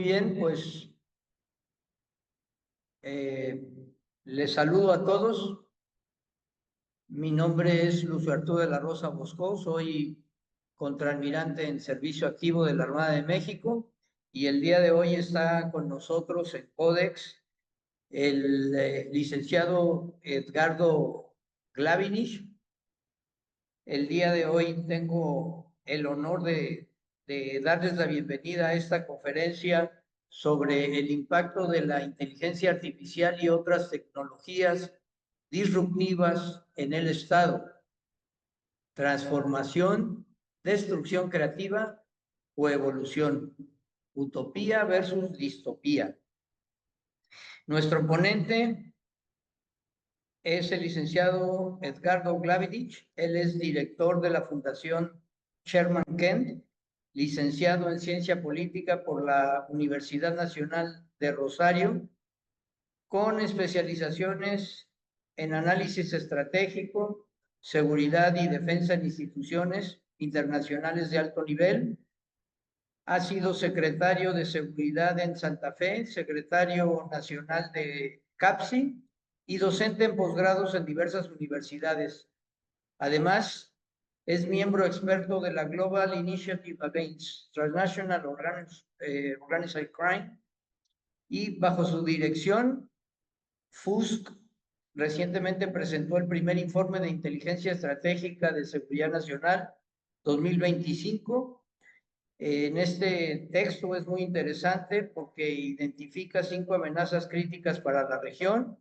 bien, pues eh, les saludo a todos. Mi nombre es Lucio Arturo de la Rosa Bosco, soy contraalmirante en servicio activo de la Armada de México y el día de hoy está con nosotros en Codex el licenciado Edgardo Glavinich. El día de hoy tengo el honor de darles la bienvenida a esta conferencia sobre el impacto de la inteligencia artificial y otras tecnologías disruptivas en el Estado, transformación, destrucción creativa o evolución, utopía versus distopía. Nuestro ponente es el licenciado Edgardo Glavinich. Él es director de la Fundación Sherman Kent, licenciado en Ciencia Política por la Universidad Nacional de Rosario, con especializaciones en análisis estratégico, seguridad y defensa en instituciones internacionales de alto nivel. Ha sido secretario de Seguridad en Santa Fe, secretario nacional de CAPSI y docente en posgrados en diversas universidades. Además, es miembro experto de la Global Initiative Against Transnational Organized Crime y bajo su dirección, FUSC recientemente presentó el primer informe de inteligencia estratégica de seguridad nacional 2025. En este texto es muy interesante porque identifica 5 amenazas críticas para la región: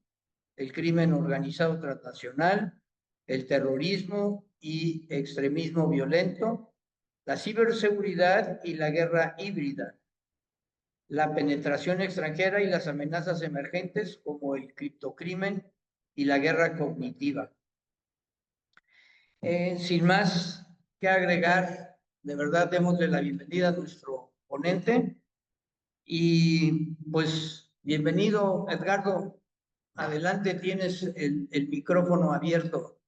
el crimen organizado transnacional, el terrorismo y extremismo violento, la ciberseguridad y la guerra híbrida, la penetración extranjera y las amenazas emergentes como el criptocrimen y la guerra cognitiva. Sin más que agregar, de verdad démosle la bienvenida a nuestro ponente y pues bienvenido, Edgardo. Adelante, tienes el micrófono abierto.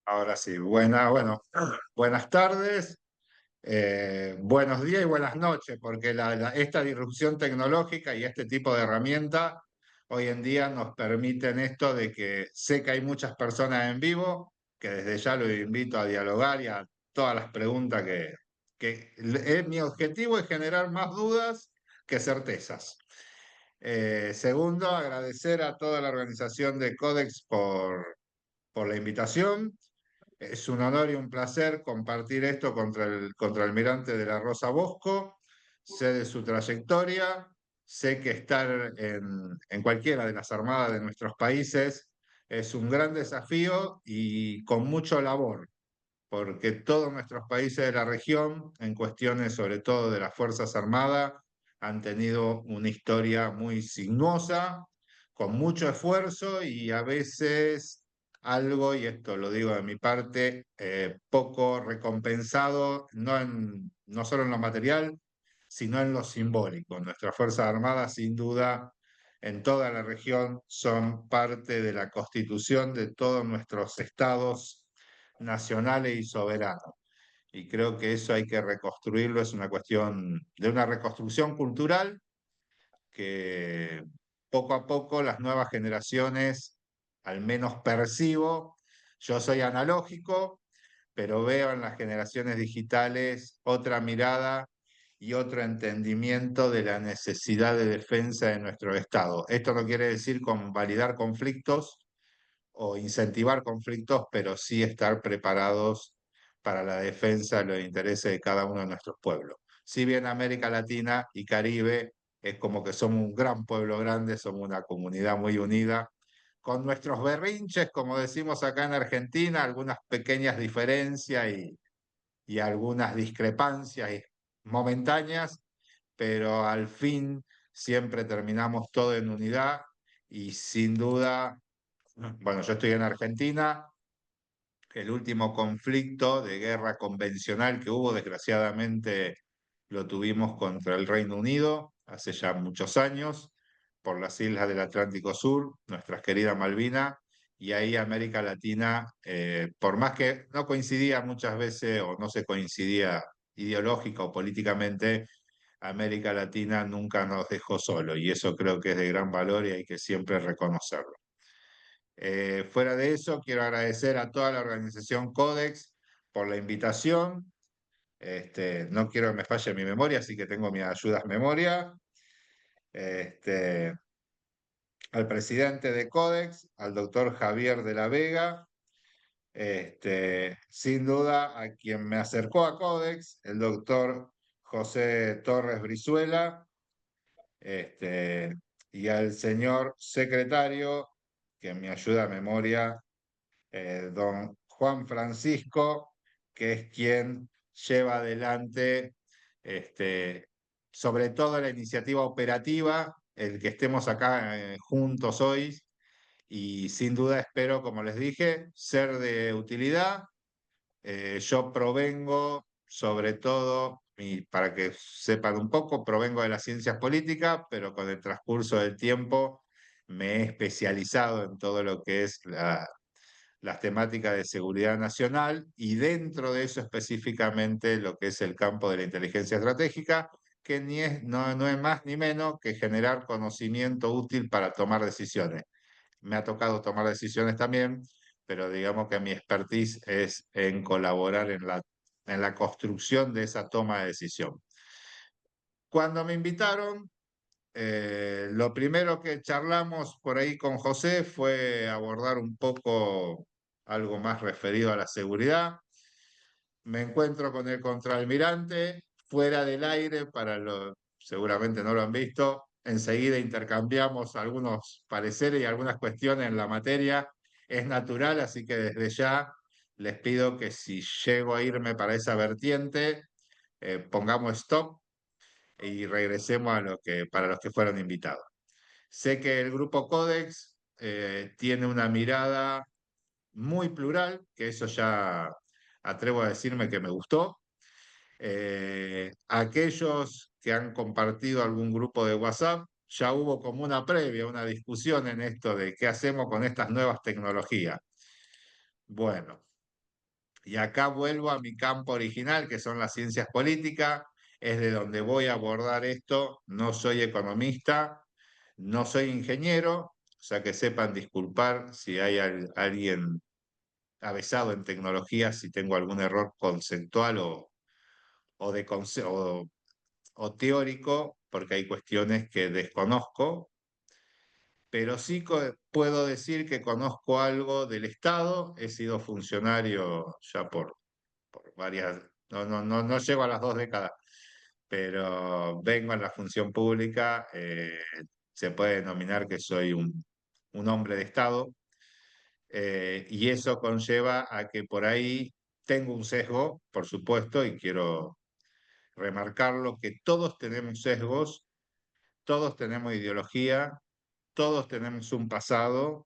Ahora sí, buenas tardes, buenos días y buenas noches, porque esta disrupción tecnológica y este tipo de herramienta hoy en día nos permiten esto de que sé que hay muchas personas en vivo, que desde ya los invito a dialogar y a todas las preguntas mi objetivo es generar más dudas que certezas. Segundo, agradecer a toda la organización de Codex por la invitación. Es un honor y un placer compartir esto contra el contraalmirante de la Rosa Bosco. Sé de su trayectoria, sé que estar en cualquiera de las armadas de nuestros países es un gran desafío y con mucho labor, porque todos nuestros países de la región, en cuestiones sobre todo de las Fuerzas Armadas, han tenido una historia muy sinuosa, con mucho esfuerzo y a veces algo, y esto lo digo de mi parte, poco recompensado, no solo en lo material, sino en lo simbólico. Nuestras Fuerzas Armadas, sin duda, en toda la región son parte de la constitución de todos nuestros estados nacionales y soberanos. Y creo que eso hay que reconstruirlo, es una cuestión de una reconstrucción cultural que poco a poco las nuevas generaciones, al menos percibo, yo soy analógico, pero veo en las generaciones digitales otra mirada y otro entendimiento de la necesidad de defensa de nuestro Estado. Esto no quiere decir convalidar conflictos o incentivar conflictos, pero sí estar preparados para la defensa de los intereses de cada uno de nuestros pueblos. Si bien América Latina y Caribe es como que somos un gran pueblo grande, somos una comunidad muy unida, con nuestros berrinches, como decimos acá en Argentina, algunas pequeñas diferencias y algunas discrepancias momentáneas, pero al fin siempre terminamos todo en unidad y sin duda, bueno, yo estoy en Argentina. El último conflicto de guerra convencional que hubo, desgraciadamente, lo tuvimos contra el Reino Unido hace ya muchos años, por las islas del Atlántico Sur, nuestras queridas Malvinas, y ahí América Latina, por más que no coincidía muchas veces o no se coincidía ideológica o políticamente, América Latina nunca nos dejó solo y eso creo que es de gran valor y hay que siempre reconocerlo. Fuera de eso, quiero agradecer a toda la organización Codex por la invitación. No quiero que me falle mi memoria, así que tengo mis ayudas memoria. Este, Al presidente de Codex, al doctor Javier de la Vega, sin duda a quien me acercó a Codex, el doctor José Torres Brizuela, y al señor secretario, que me ayuda a memoria, don Juan Francisco, que es quien lleva adelante sobre todo la iniciativa operativa, el que estemos acá juntos hoy, y sin duda espero, como les dije, ser de utilidad. Yo provengo, sobre todo, y para que sepan un poco, provengo de las ciencias políticas, pero con el transcurso del tiempo me he especializado en todo lo que es las temáticas de seguridad nacional y dentro de eso específicamente lo que es el campo de la inteligencia estratégica, que no es más ni menos que generar conocimiento útil para tomar decisiones. Me ha tocado tomar decisiones también, pero digamos que mi expertise es en colaborar en la construcción de esa toma de decisión. Cuando me invitaron, lo primero que charlamos por ahí con José fue abordar un poco algo más referido a la seguridad. Me encuentro con el contraalmirante fuera del aire, seguramente no lo han visto. Enseguida intercambiamos algunos pareceres y algunas cuestiones en la materia. Es natural, así que desde ya les pido que si llego a irme para esa vertiente, pongamos stop y regresemos a para los que fueron invitados. Sé que el grupo Codex tiene una mirada muy plural, que eso ya atrevo a decirme que me gustó. Aquellos que han compartido algún grupo de WhatsApp, ya hubo como una previa, una discusión en esto de qué hacemos con estas nuevas tecnologías. Bueno, y acá vuelvo a mi campo original, que son las ciencias políticas, es de donde voy a abordar esto. No soy economista, no soy ingeniero, o sea que sepan disculpar si hay alguien avesado en tecnología, si tengo algún error conceptual o, de o teórico, porque hay cuestiones que desconozco, pero sí puedo decir que conozco algo del Estado, he sido funcionario ya por varias, no llego a las 2 décadas, pero vengo en la función pública, se puede denominar que soy un hombre de Estado, y eso conlleva a que por ahí tengo un sesgo, por supuesto, y quiero remarcarlo, que todos tenemos sesgos, todos tenemos ideología, todos tenemos un pasado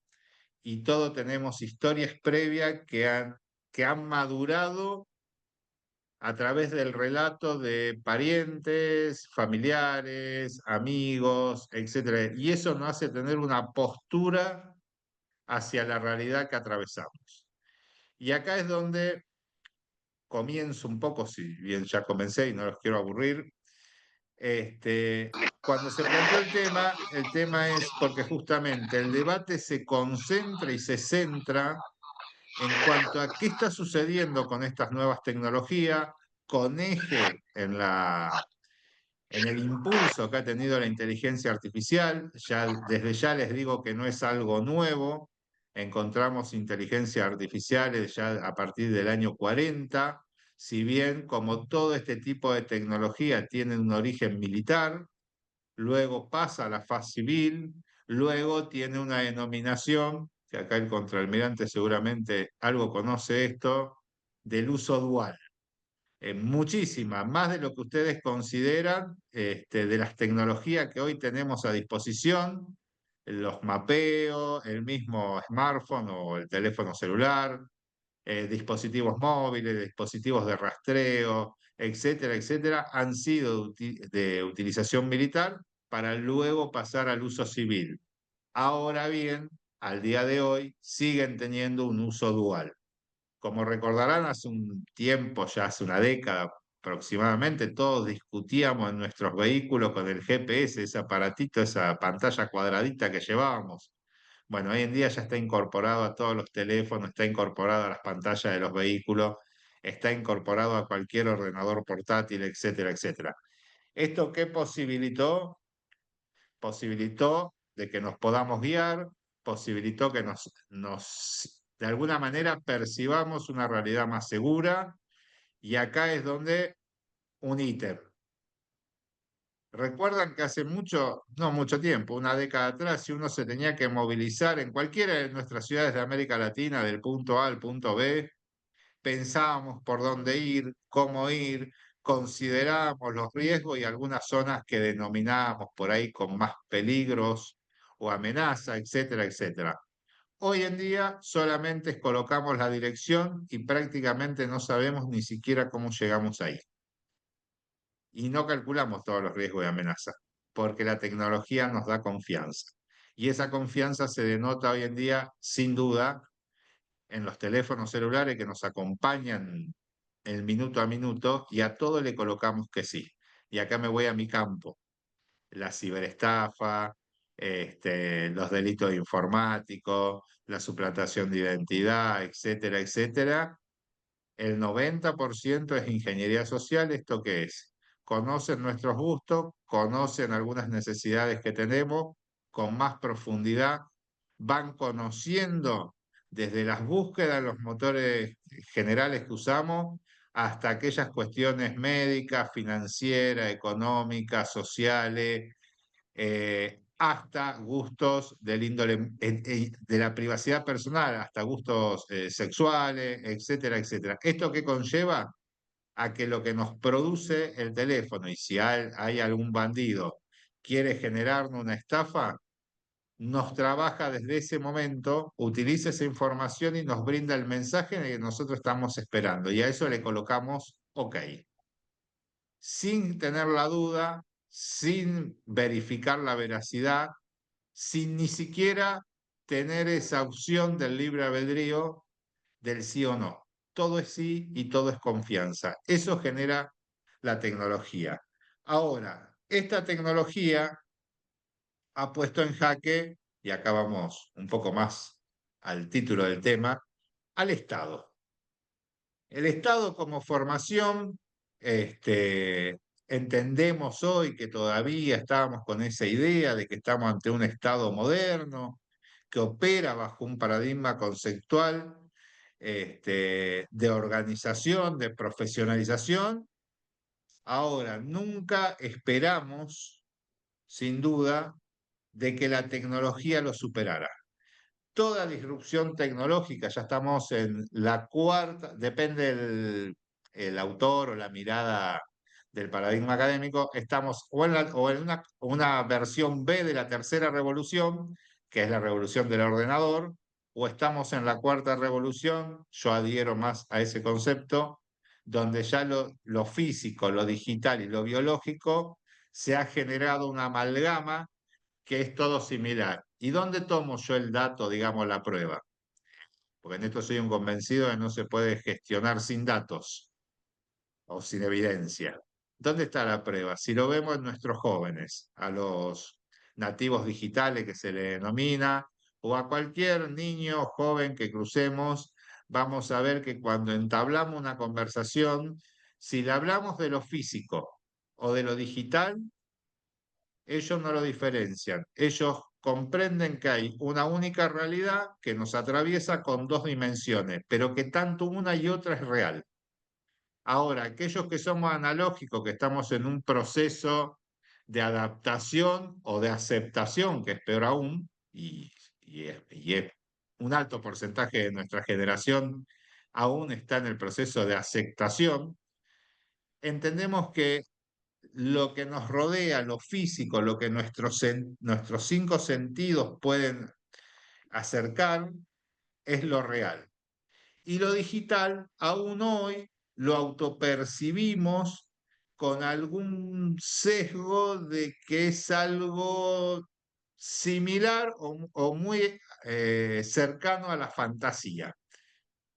y todos tenemos historias previas que han madurado a través del relato de parientes, familiares, amigos, etcétera. Y eso nos hace tener una postura hacia la realidad que atravesamos. Y acá es donde comienzo un poco, si bien ya comencé y no los quiero aburrir. Cuando se planteó el tema es porque justamente el debate se concentra y se centra en cuanto a qué está sucediendo con estas nuevas tecnologías, con eje en el impulso que ha tenido la inteligencia artificial. Desde ya les digo que no es algo nuevo. Encontramos inteligencia artificiales ya a partir del año 40, si bien como todo este tipo de tecnología tiene un origen militar, luego pasa a la faz civil, luego tiene una denominación, que acá el contraalmirante seguramente algo conoce esto, del uso dual. Muchísima, más de lo que ustedes consideran, de las tecnologías que hoy tenemos a disposición, los mapeos, el mismo smartphone o el teléfono celular, dispositivos móviles, dispositivos de rastreo, etcétera, etcétera, han sido de utilización militar para luego pasar al uso civil. Ahora bien, al día de hoy siguen teniendo un uso dual. Como recordarán, hace un tiempo, ya hace una década aproximadamente todos discutíamos en nuestros vehículos con el GPS, ese aparatito, esa pantalla cuadradita que llevábamos. Bueno, hoy en día ya está incorporado a todos los teléfonos, está incorporado a las pantallas de los vehículos, está incorporado a cualquier ordenador portátil, etcétera, etcétera. ¿Esto qué posibilitó? Posibilitó de que nos podamos guiar, posibilitó que de alguna manera percibamos una realidad más segura, y acá es donde un ítem. Recuerdan que hace mucho, no mucho tiempo, una década atrás, si uno se tenía que movilizar en cualquiera de nuestras ciudades de América Latina, del punto A al punto B, pensábamos por dónde ir, cómo ir, considerábamos los riesgos y algunas zonas que denominábamos por ahí con más peligros o amenaza, etcétera, etcétera. Hoy en día solamente colocamos la dirección y prácticamente no sabemos ni siquiera cómo llegamos ahí. Y no calculamos todos los riesgos de amenaza, porque la tecnología nos da confianza. Y esa confianza se denota hoy en día, sin duda, en los teléfonos celulares que nos acompañan el minuto a minuto, y a todo le colocamos que sí. Y acá me voy a mi campo: la ciberestafa, los delitos informáticos, la suplantación de identidad, etcétera, etcétera. El 90% es ingeniería social. ¿Esto qué es? Conocen nuestros gustos, conocen algunas necesidades que tenemos con más profundidad, van conociendo desde las búsquedas, los motores generales que usamos, hasta aquellas cuestiones médicas, financieras, económicas, sociales, hasta gustos del índole de la privacidad personal, hasta gustos sexuales, etcétera, etcétera. ¿Esto qué conlleva? A que lo que nos produce el teléfono, y si hay algún bandido quiere generarnos una estafa, nos trabaja desde ese momento, utiliza esa información y nos brinda el mensaje que nosotros estamos esperando. Y a eso le colocamos OK, sin tener la duda, sin verificar la veracidad, sin ni siquiera tener esa opción del libre albedrío del sí o no. Todo es sí y todo es confianza. Eso genera la tecnología. Ahora, esta tecnología ha puesto en jaque, y acá vamos un poco más al título del tema, al Estado. El Estado como formación, entendemos hoy que todavía estamos con esa idea de que estamos ante un Estado moderno, que opera bajo un paradigma conceptual, de organización, de profesionalización. Ahora, nunca esperamos, sin duda, de que la tecnología lo superara. Toda disrupción tecnológica, ya estamos en la cuarta, depende el autor o la mirada del paradigma académico, estamos o en una versión B de la tercera revolución, que es la revolución del ordenador, o estamos en la cuarta revolución. Yo adhiero más a ese concepto, donde ya lo físico, lo digital y lo biológico se ha generado una amalgama que es todo similar. ¿Y dónde tomo yo el dato, digamos, la prueba? Porque en esto soy un convencido de que no se puede gestionar sin datos o sin evidencia. ¿Dónde está la prueba? Si lo vemos en nuestros jóvenes, a los nativos digitales que se le denomina, o a cualquier niño o joven que crucemos, vamos a ver que cuando entablamos una conversación, si le hablamos de lo físico o de lo digital, ellos no lo diferencian. Ellos comprenden que hay una única realidad que nos atraviesa con dos dimensiones, pero que tanto una y otra es real. Ahora, aquellos que somos analógicos, que estamos en un proceso de adaptación o de aceptación, que es peor aún, y es un alto porcentaje de nuestra generación aún está en el proceso de aceptación, entendemos que lo que nos rodea, lo físico, lo que nuestros cinco sentidos pueden acercar, es lo real. Y lo digital, aún hoy, lo autopercibimos con algún sesgo de que es algo similar o muy cercano a la fantasía.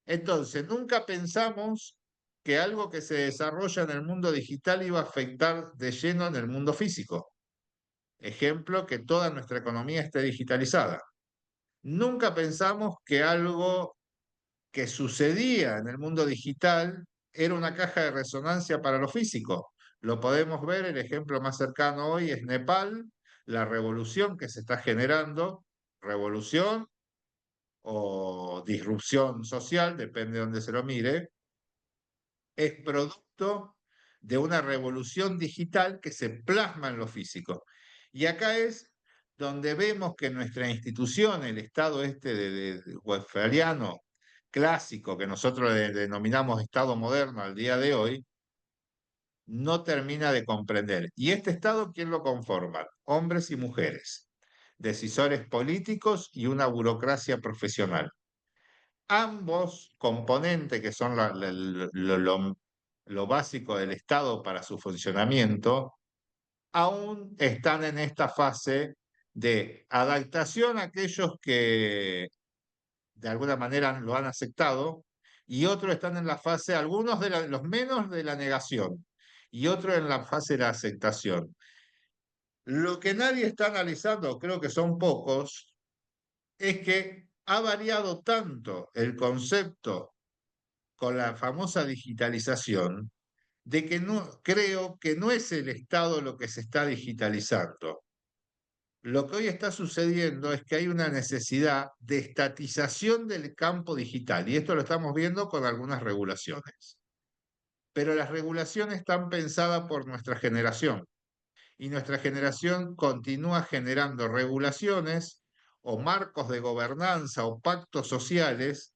Entonces, nunca pensamos que algo que se desarrolla en el mundo digital iba a afectar de lleno en el mundo físico. Ejemplo, que toda nuestra economía esté digitalizada. Nunca pensamos que algo que sucedía en el mundo digital era una caja de resonancia para lo físico. Lo podemos ver, el ejemplo más cercano hoy es Nepal, la revolución que se está generando, revolución o disrupción social, depende de donde se lo mire, es producto de una revolución digital que se plasma en lo físico. Y acá es donde vemos que nuestra institución, el Estado este de westphaliano clásico, que nosotros le denominamos Estado moderno al día de hoy, no termina de comprender. ¿Y este Estado quién lo conforma? Hombres y mujeres, decisores políticos y una burocracia profesional. Ambos componentes, que son lo básico del Estado para su funcionamiento, aún están en esta fase de adaptación a aquellos que de alguna manera lo han aceptado, y otros están en la fase, algunos de los menos de la negación, y otros en la fase de la aceptación. Lo que nadie está analizando, creo que son pocos, es que ha variado tanto el concepto con la famosa digitalización, de que no creo que no es el Estado lo que se está digitalizando. Lo que hoy está sucediendo es que hay una necesidad de estatización del campo digital, y esto lo estamos viendo con algunas regulaciones. Pero las regulaciones están pensadas por nuestra generación, y nuestra generación continúa generando regulaciones o marcos de gobernanza o pactos sociales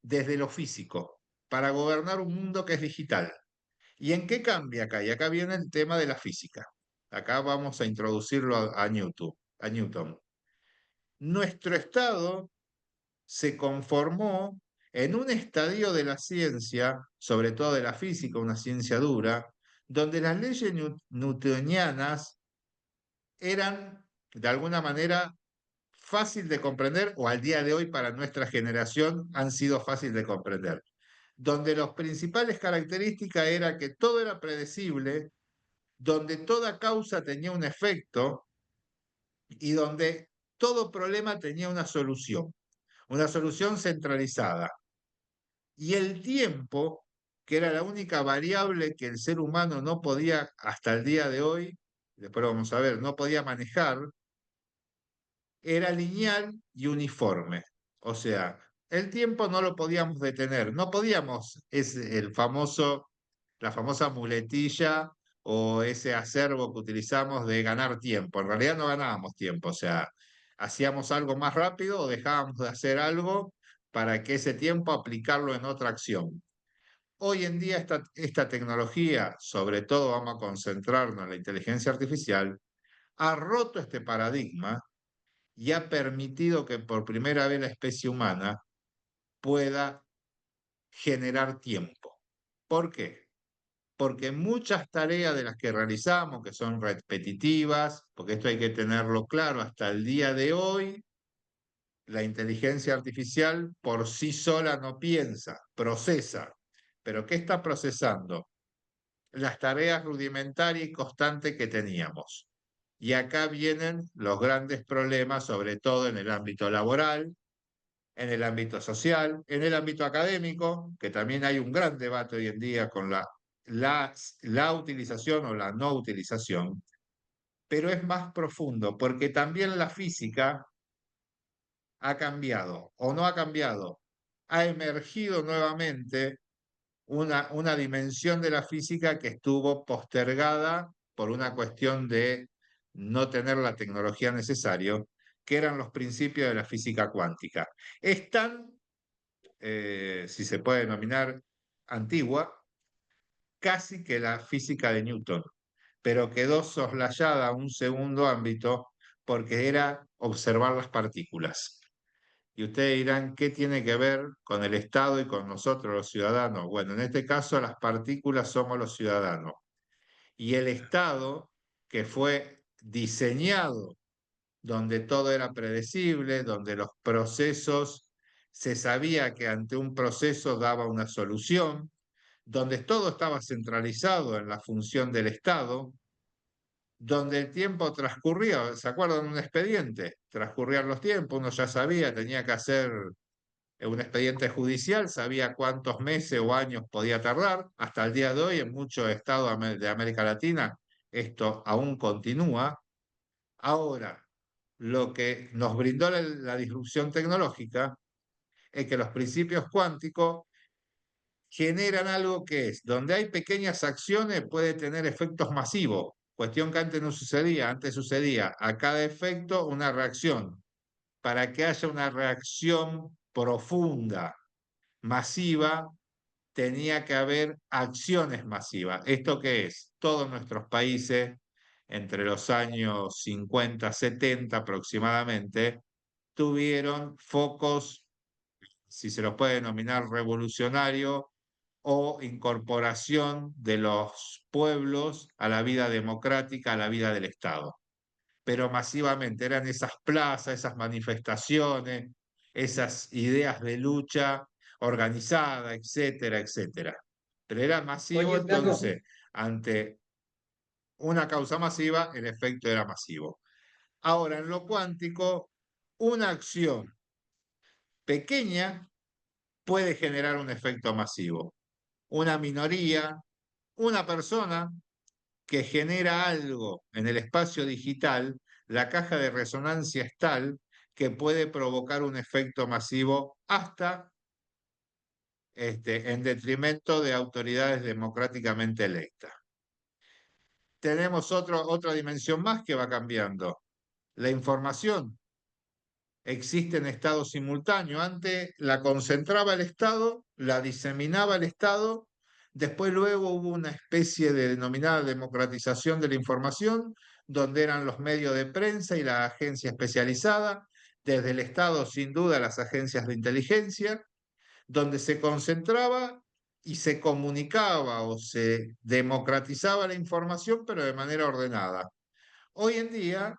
desde lo físico, para gobernar un mundo que es digital. ¿Y en qué cambia acá? Y acá viene el tema de la física. Acá vamos a introducirlo a Newton. Nuestro estado se conformó en un estadio de la ciencia, sobre todo de la física, una ciencia dura, donde las leyes newtonianas eran de alguna manera fácil de comprender, o al día de hoy para nuestra generación han sido fácil de comprender, donde las principales características era que todo era predecible, donde toda causa tenía un efecto y donde todo problema tenía una solución centralizada. Y el tiempo, que era la única variable que el ser humano no podía, hasta el día de hoy, después lo vamos a ver, no podía manejar, era lineal y uniforme. O sea, el tiempo no lo podíamos detener, no podíamos, es la famosa muletilla o ese acervo que utilizamos de ganar tiempo. En realidad no ganábamos tiempo, o sea, hacíamos algo más rápido o dejábamos de hacer algo para que ese tiempo aplicarlo en otra acción. Hoy en día esta tecnología, sobre todo vamos a concentrarnos en la inteligencia artificial, ha roto este paradigma y ha permitido que por primera vez la especie humana pueda generar tiempo. ¿Por qué? Porque muchas tareas de las que realizamos, que son repetitivas, porque esto hay que tenerlo claro, hasta el día de hoy, la inteligencia artificial por sí sola no piensa, procesa. ¿Pero qué está procesando? Las tareas rudimentarias y constantes que teníamos. Y acá vienen los grandes problemas, sobre todo en el ámbito laboral, en el ámbito social, en el ámbito académico, que también hay un gran debate hoy en día con la utilización o la no utilización, pero es más profundo, porque también la física ha cambiado o no ha cambiado, ha emergido nuevamente una dimensión de la física que estuvo postergada por una cuestión de no tener la tecnología necesaria, que eran los principios de la física cuántica. Es tan, si se puede denominar, antigua, casi que la física de Newton, pero quedó soslayada a un segundo ámbito porque era observar las partículas. Y ustedes dirán, ¿qué tiene que ver con el Estado y con nosotros los ciudadanos? Bueno, en este caso las partículas somos los ciudadanos. Y el Estado, que fue diseñado donde todo era predecible, donde los procesos, se sabía que ante un proceso daba una solución, donde todo estaba centralizado en la función del Estado, donde el tiempo transcurría, ¿se acuerdan de un expediente? Transcurrían los tiempos, uno ya sabía, tenía que hacer un expediente judicial, sabía cuántos meses o años podía tardar. Hasta el día de hoy, en muchos estados de América Latina, esto aún continúa. Ahora, lo que nos brindó la disrupción tecnológica es que los principios cuánticos generan algo que es, donde hay pequeñas acciones puede tener efectos masivos, cuestión que antes no sucedía, antes sucedía a cada efecto una reacción. Para que haya una reacción profunda, masiva, tenía que haber acciones masivas. ¿Esto qué es? Todos nuestros países, entre los años 50, 70 aproximadamente, tuvieron focos, si se los puede denominar revolucionario, o incorporación de los pueblos a la vida democrática, a la vida del Estado. Pero masivamente eran esas plazas, esas manifestaciones, esas ideas de lucha organizada, etcétera, etcétera. Pero era masivo, Oye, Tato, entonces, ante una causa masiva, el efecto era masivo. Ahora, en lo cuántico, una acción pequeña puede generar un efecto masivo. Una minoría, una persona que genera algo en el espacio digital, la caja de resonancia es tal que puede provocar un efecto masivo hasta en detrimento de autoridades democráticamente electas. Tenemos otra dimensión más que va cambiando. La información existe en estado simultáneo. Antes la concentraba el Estado, la diseminaba el Estado, después luego hubo una especie de denominada democratización de la información, donde eran los medios de prensa y la agencia especializada, desde el Estado sin duda las agencias de inteligencia, donde se concentraba y se comunicaba o se democratizaba la información, pero de manera ordenada. Hoy en día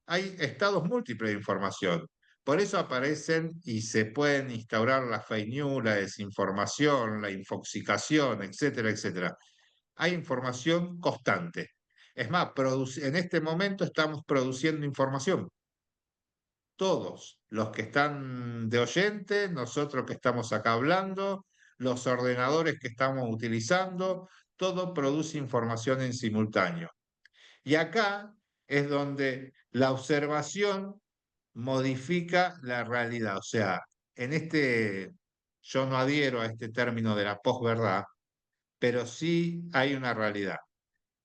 hay estados múltiples de información. Por eso aparecen y se pueden instaurar la fake news, la desinformación, la infoxicación, etcétera, etcétera. Hay información constante. Es más, en este momento estamos produciendo información. Todos, los que están de oyente, nosotros que estamos acá hablando, los ordenadores que estamos utilizando, todo produce información en simultáneo. Y acá es donde la observación modifica la realidad. O sea, yo no adhiero a este término de la posverdad, pero sí hay una realidad.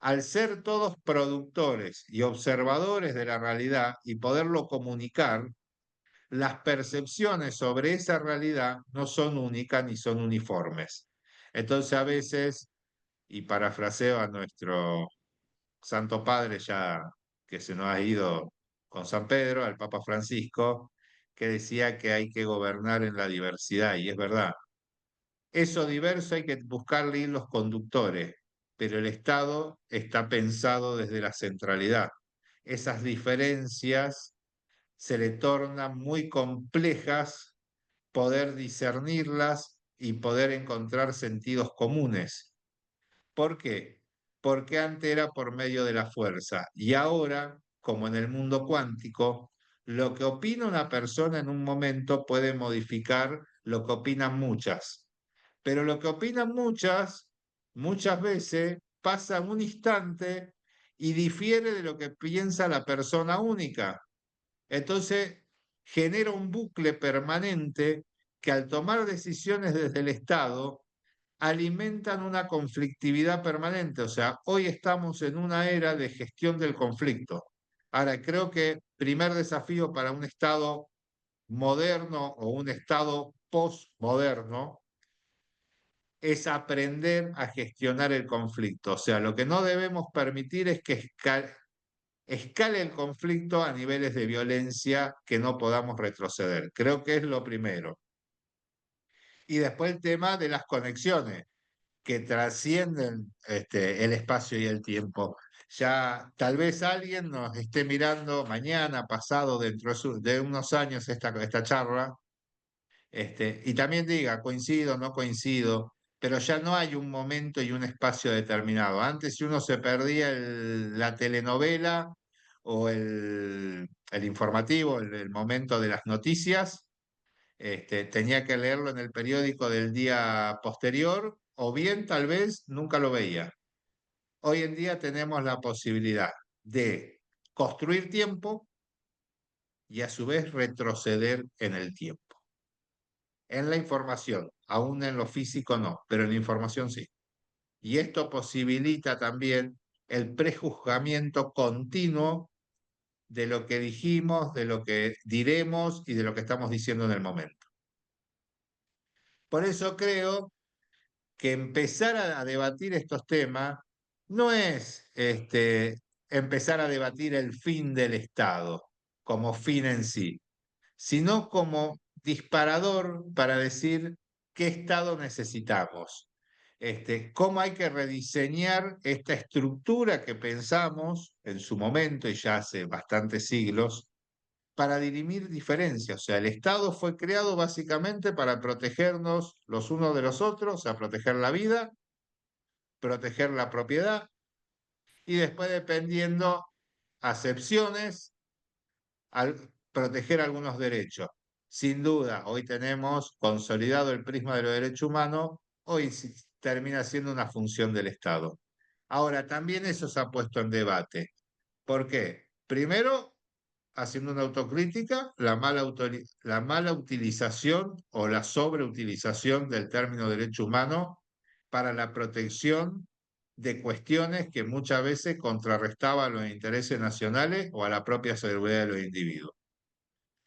Al ser todos productores y observadores de la realidad y poderlo comunicar, las percepciones sobre esa realidad no son únicas ni son uniformes. Entonces a veces, y parafraseo a nuestro Santo Padre ya que se nos ha ido con San Pedro, al Papa Francisco, que decía que hay que gobernar en la diversidad, y es verdad. Eso diverso hay que buscarle los conductores, pero el Estado está pensado desde la centralidad. Esas diferencias se le tornan muy complejas poder discernirlas y poder encontrar sentidos comunes. ¿Por qué? Porque antes era por medio de la fuerza y ahora, como en el mundo cuántico, lo que opina una persona en un momento puede modificar lo que opinan muchas. Pero lo que opinan muchas veces pasa un instante y difiere de lo que piensa la persona única. Entonces, genera un bucle permanente que al tomar decisiones desde el Estado, alimentan una conflictividad permanente. O sea, hoy estamos en una era de gestión del conflicto. Ahora, creo que primer desafío para un Estado moderno o un Estado postmoderno es aprender a gestionar el conflicto. O sea, lo que no debemos permitir es que escale el conflicto a niveles de violencia que no podamos retroceder. Creo que es lo primero. Y después el tema de las conexiones que trascienden el espacio y el tiempo. Ya tal vez alguien nos esté mirando mañana, pasado, dentro de unos años esta charla, y también diga, coincido, no coincido. pero ya no hay un momento y un espacio determinado. Antes, si uno se perdía la telenovela o el informativo, el momento de las noticias, tenía que leerlo en el periódico del día posterior, o bien tal vez nunca lo veía. Hoy en día tenemos la posibilidad de construir tiempo y a su vez retroceder en el tiempo. En la información, aún en lo físico no, pero en la información sí. Y esto posibilita también el prejuzgamiento continuo de lo que dijimos, de lo que diremos y de lo que estamos diciendo en el momento. Por eso creo que empezar a debatir estos temas no es empezar a debatir el fin del Estado como fin en sí, sino como disparador para decir qué Estado necesitamos, cómo hay que rediseñar esta estructura que pensamos en su momento y ya hace bastantes siglos para dirimir diferencias. O sea, el Estado fue creado básicamente para protegernos los unos de los otros, o sea, proteger la vida, proteger la propiedad y después, dependiendo acepciones, proteger algunos derechos. Sin duda, hoy tenemos consolidado el prisma de los derechos humanos, hoy termina siendo una función del Estado. Ahora, también eso se ha puesto en debate. ¿Por qué? Primero, haciendo una autocrítica, la mala utilización o la sobreutilización del término derecho humano para la protección de cuestiones que muchas veces contrarrestaban los intereses nacionales o a la propia seguridad de los individuos.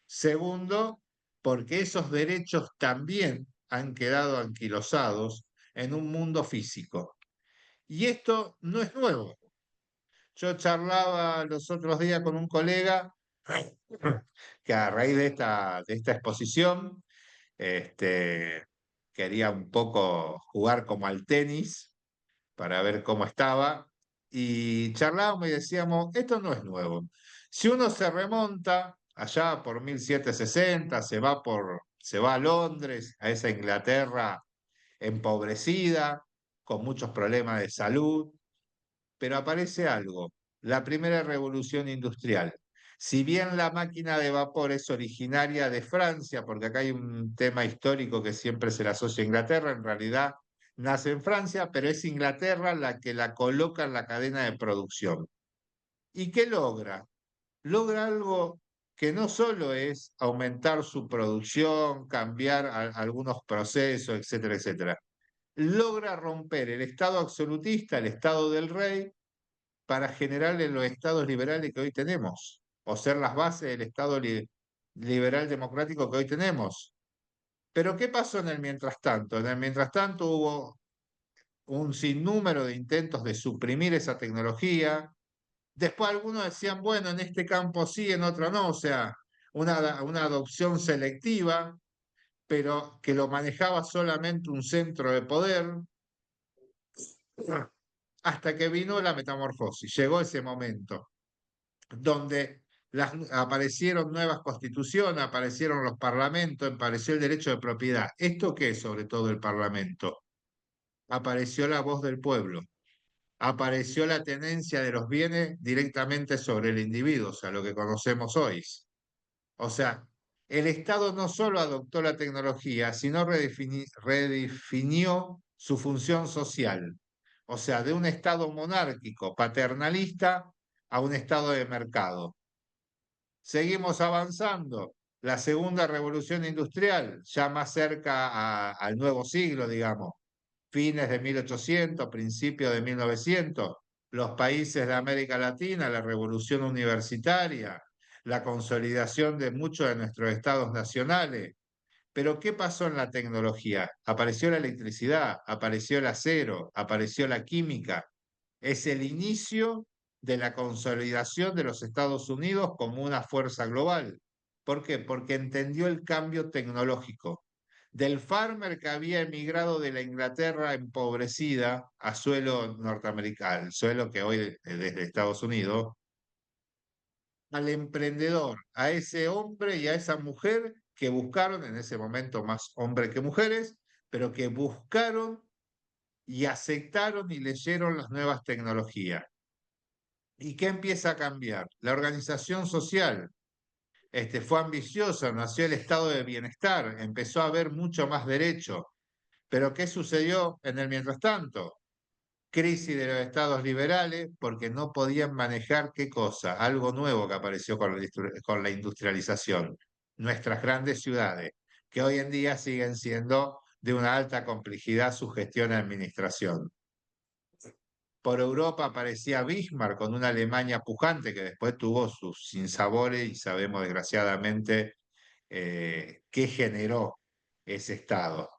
Segundo, porque esos derechos también han quedado anquilosados en un mundo físico. Y esto no es nuevo. Yo charlaba los otros días con un colega que a raíz de esta exposición quería un poco jugar como al tenis para ver cómo estaba y charlábamos y decíamos, esto no es nuevo. Si uno se remonta allá por 1760, se va a Londres, a esa Inglaterra empobrecida, con muchos problemas de salud, pero aparece algo, la primera revolución industrial. Si bien la máquina de vapor es originaria de Francia, porque acá hay un tema histórico que siempre se la asocia a Inglaterra, en realidad nace en Francia, pero es Inglaterra la que la coloca en la cadena de producción. ¿Y qué logra? Logra algo que no solo es aumentar su producción, cambiar algunos procesos, etcétera, etcétera. Logra romper el Estado absolutista, el Estado del rey, para generarle los estados liberales que hoy tenemos, o ser las bases del Estado liberal democrático que hoy tenemos. Pero ¿qué pasó en el mientras tanto? En el mientras tanto hubo un sinnúmero de intentos de suprimir esa tecnología. Después algunos decían, bueno, en este campo sí, en otro no, o sea, una adopción selectiva, pero que lo manejaba solamente un centro de poder, hasta que vino la metamorfosis, llegó ese momento donde aparecieron nuevas constituciones, aparecieron los parlamentos, apareció el derecho de propiedad. ¿Esto qué es sobre todo el parlamento? Apareció la voz del pueblo, apareció la tenencia de los bienes directamente sobre el individuo, o sea, lo que conocemos hoy. O sea, el Estado no solo adoptó la tecnología, sino redefinió su función social. O sea, de un Estado monárquico, paternalista, a un Estado de mercado. Seguimos avanzando. La segunda revolución industrial, ya más cerca al nuevo siglo, digamos, fines de 1800, principios de 1900, los países de América Latina, la revolución universitaria, la consolidación de muchos de nuestros estados nacionales. Pero ¿qué pasó en la tecnología? Apareció la electricidad, apareció el acero, apareció la química. Es el inicio de la consolidación de los Estados Unidos como una fuerza global. ¿Por qué? Porque entendió el cambio tecnológico. Del farmer que había emigrado de la Inglaterra empobrecida a suelo norteamericano, suelo que hoy desde Estados Unidos, al emprendedor, a ese hombre y a esa mujer que buscaron, en ese momento más hombres que mujeres, pero que buscaron y aceptaron y leyeron las nuevas tecnologías. ¿Y qué empieza a cambiar? La organización social fue ambiciosa, nació el estado de bienestar, empezó a haber mucho más derecho. Pero ¿qué sucedió en el mientras tanto? Crisis de los estados liberales porque no podían manejar qué cosa, algo nuevo que apareció con la industrialización. Nuestras grandes ciudades, que hoy en día siguen siendo de una alta complejidad su gestión y administración. Por Europa aparecía Bismarck con una Alemania pujante que después tuvo sus sinsabores y sabemos desgraciadamente qué generó ese Estado.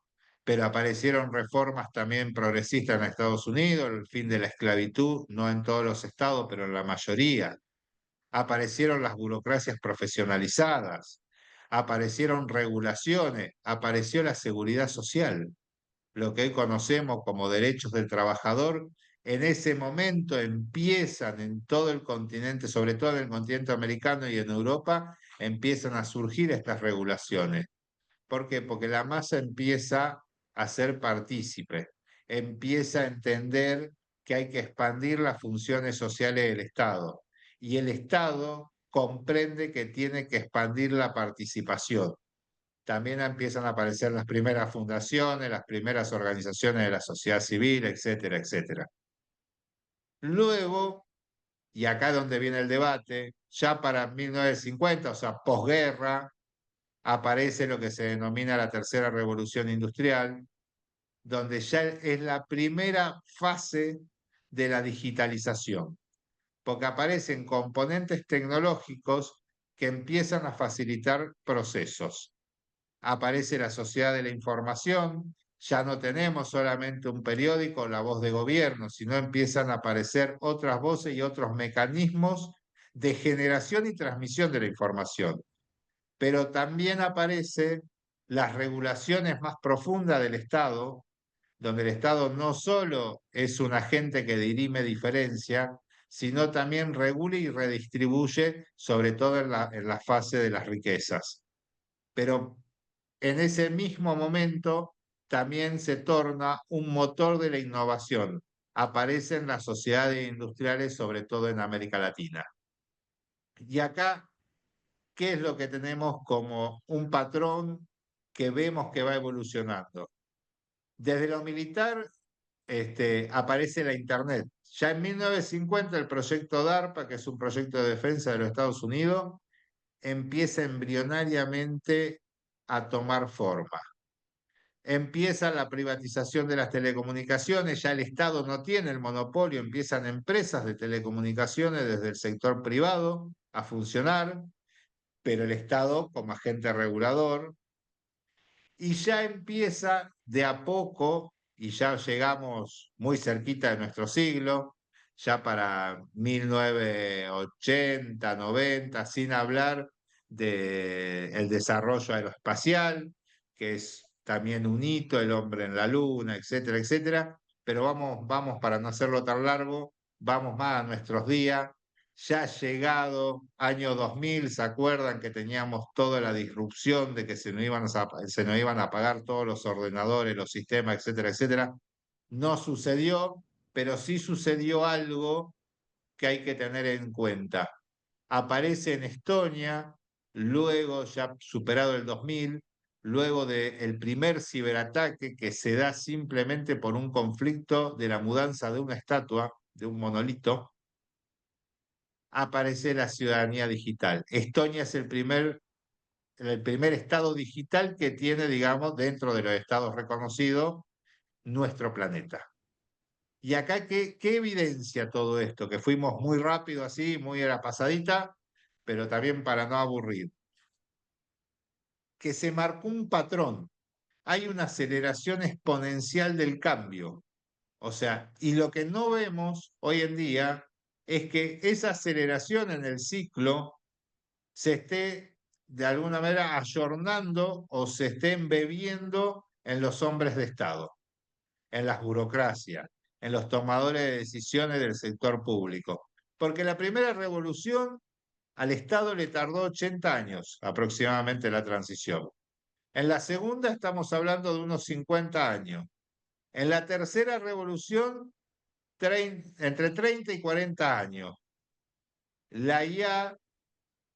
Pero aparecieron reformas también progresistas en Estados Unidos, el fin de la esclavitud, no en todos los estados, pero en la mayoría. Aparecieron las burocracias profesionalizadas, aparecieron regulaciones, apareció la seguridad social, lo que hoy conocemos como derechos del trabajador. En ese momento empiezan en todo el continente, sobre todo en el continente americano y en Europa, empiezan a surgir estas regulaciones. ¿Por qué? Porque la masa empieza a ser partícipe, empieza a entender que hay que expandir las funciones sociales del Estado y el Estado comprende que tiene que expandir la participación. También empiezan a aparecer las primeras fundaciones, las primeras organizaciones de la sociedad civil, etcétera, etcétera. Luego, y acá es donde viene el debate, ya para 1950, o sea, posguerra, aparece lo que se denomina la tercera revolución industrial, donde ya es la primera fase de la digitalización, porque aparecen componentes tecnológicos que empiezan a facilitar procesos. Aparece la sociedad de la información, ya no tenemos solamente un periódico, La Voz de Gobierno, sino empiezan a aparecer otras voces y otros mecanismos de generación y transmisión de la información. Pero también aparecen las regulaciones más profundas del Estado, donde el Estado no solo es un agente que dirime diferencia, sino también regula y redistribuye, sobre todo en la fase de las riquezas. Pero en ese mismo momento también se torna un motor de la innovación. Aparecen las sociedades industriales, sobre todo en América Latina. Y acá, ¿qué es lo que tenemos como un patrón que vemos que va evolucionando? Desde lo militar aparece la Internet. Ya en 1950 el proyecto DARPA, que es un proyecto de defensa de los Estados Unidos, empieza embrionariamente a tomar forma. Empieza la privatización de las telecomunicaciones, ya el Estado no tiene el monopolio, empiezan empresas de telecomunicaciones desde el sector privado a funcionar, pero el Estado como agente regulador, y ya empieza de a poco, y ya llegamos muy cerquita de nuestro siglo, ya para 1980, 90, sin hablar del desarrollo aeroespacial, que es también un hito, el hombre en la luna, etcétera, etcétera. Pero vamos para no hacerlo tan largo, vamos más a nuestros días. Ya llegado año 2000, ¿se acuerdan que teníamos toda la disrupción de que se nos iban a apagar todos los ordenadores, los sistemas, etcétera, etcétera? No sucedió, pero sí sucedió algo que hay que tener en cuenta. Aparece en Estonia, luego ya superado el 2000, luego del primer ciberataque que se da simplemente por un conflicto de la mudanza de una estatua, de un monolito, aparece la ciudadanía digital. Estonia es el primer estado digital que tiene, digamos, dentro de los estados reconocidos, nuestro planeta. Y acá, ¿qué evidencia todo esto? Que fuimos muy rápido así, muy a la pasadita, pero también para no aburrir. Que se marcó un patrón. Hay una aceleración exponencial del cambio. O sea, y lo que no vemos hoy en día es que esa aceleración en el ciclo se esté de alguna manera ayornando o se esté embebiendo en los hombres de Estado, en las burocracias, en los tomadores de decisiones del sector público. Porque la primera revolución al Estado le tardó 80 años aproximadamente la transición. En la segunda estamos hablando de unos 50 años. En la tercera revolución, entre 30 y 40 años, la IA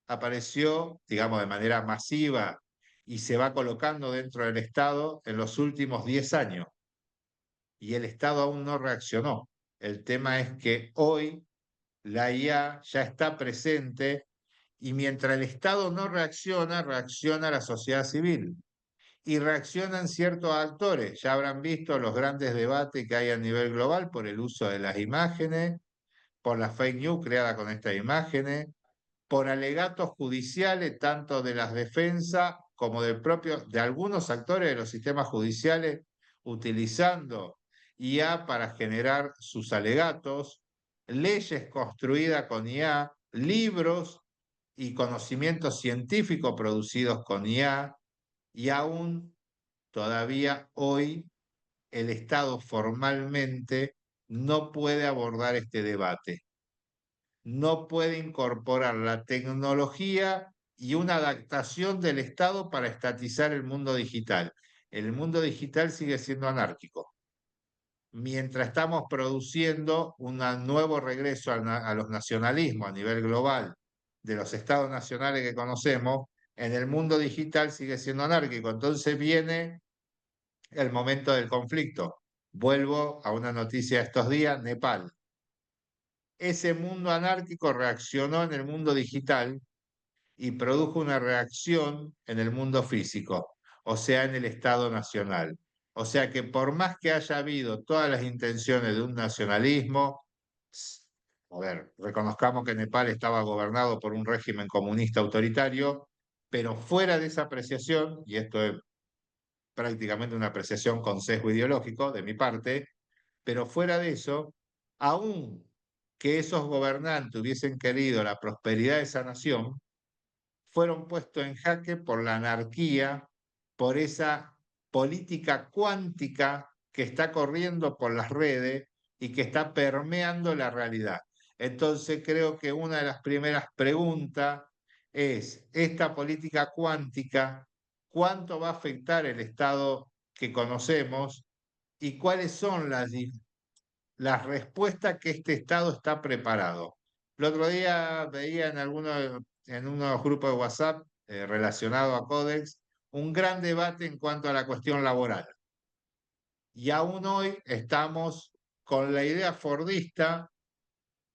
apareció, digamos, de manera masiva y se va colocando dentro del Estado en los últimos 10 años. Y el Estado aún no reaccionó. El tema es que hoy la IA ya está presente y mientras el Estado no reacciona, reacciona la sociedad civil y reaccionan ciertos actores. Ya habrán visto los grandes debates que hay a nivel global por el uso de las imágenes, por la fake news creada con estas imágenes, por alegatos judiciales, tanto de las defensas como de algunos actores de los sistemas judiciales, utilizando IA para generar sus alegatos, leyes construidas con IA, libros y conocimientos científicos producidos con IA, y aún todavía hoy el Estado formalmente no puede abordar este debate, no puede incorporar la tecnología y una adaptación del Estado para estatizar el mundo digital. El mundo digital sigue siendo anárquico. Mientras estamos produciendo un nuevo regreso a los nacionalismos a nivel global de los estados nacionales que conocemos, en el mundo digital sigue siendo anárquico. Entonces viene el momento del conflicto. Vuelvo a una noticia de estos días, Nepal. Ese mundo anárquico reaccionó en el mundo digital y produjo una reacción en el mundo físico, o sea, en el Estado nacional. O sea que por más que haya habido todas las intenciones de un nacionalismo, a ver, reconozcamos que Nepal estaba gobernado por un régimen comunista autoritario, pero fuera de esa apreciación, y esto es prácticamente una apreciación con sesgo ideológico de mi parte, pero fuera de eso, aún que esos gobernantes hubiesen querido la prosperidad de esa nación, fueron puestos en jaque por la anarquía, por esa política cuántica que está corriendo por las redes y que está permeando la realidad. Entonces creo que una de las primeras preguntas es, ¿esta política cuántica cuánto va a afectar el estado que conocemos y cuáles son las respuestas que este Estado está preparado? El otro día veía en unos grupos de WhatsApp relacionados a Codex un gran debate en cuanto a la cuestión laboral. Y aún hoy estamos con la idea fordista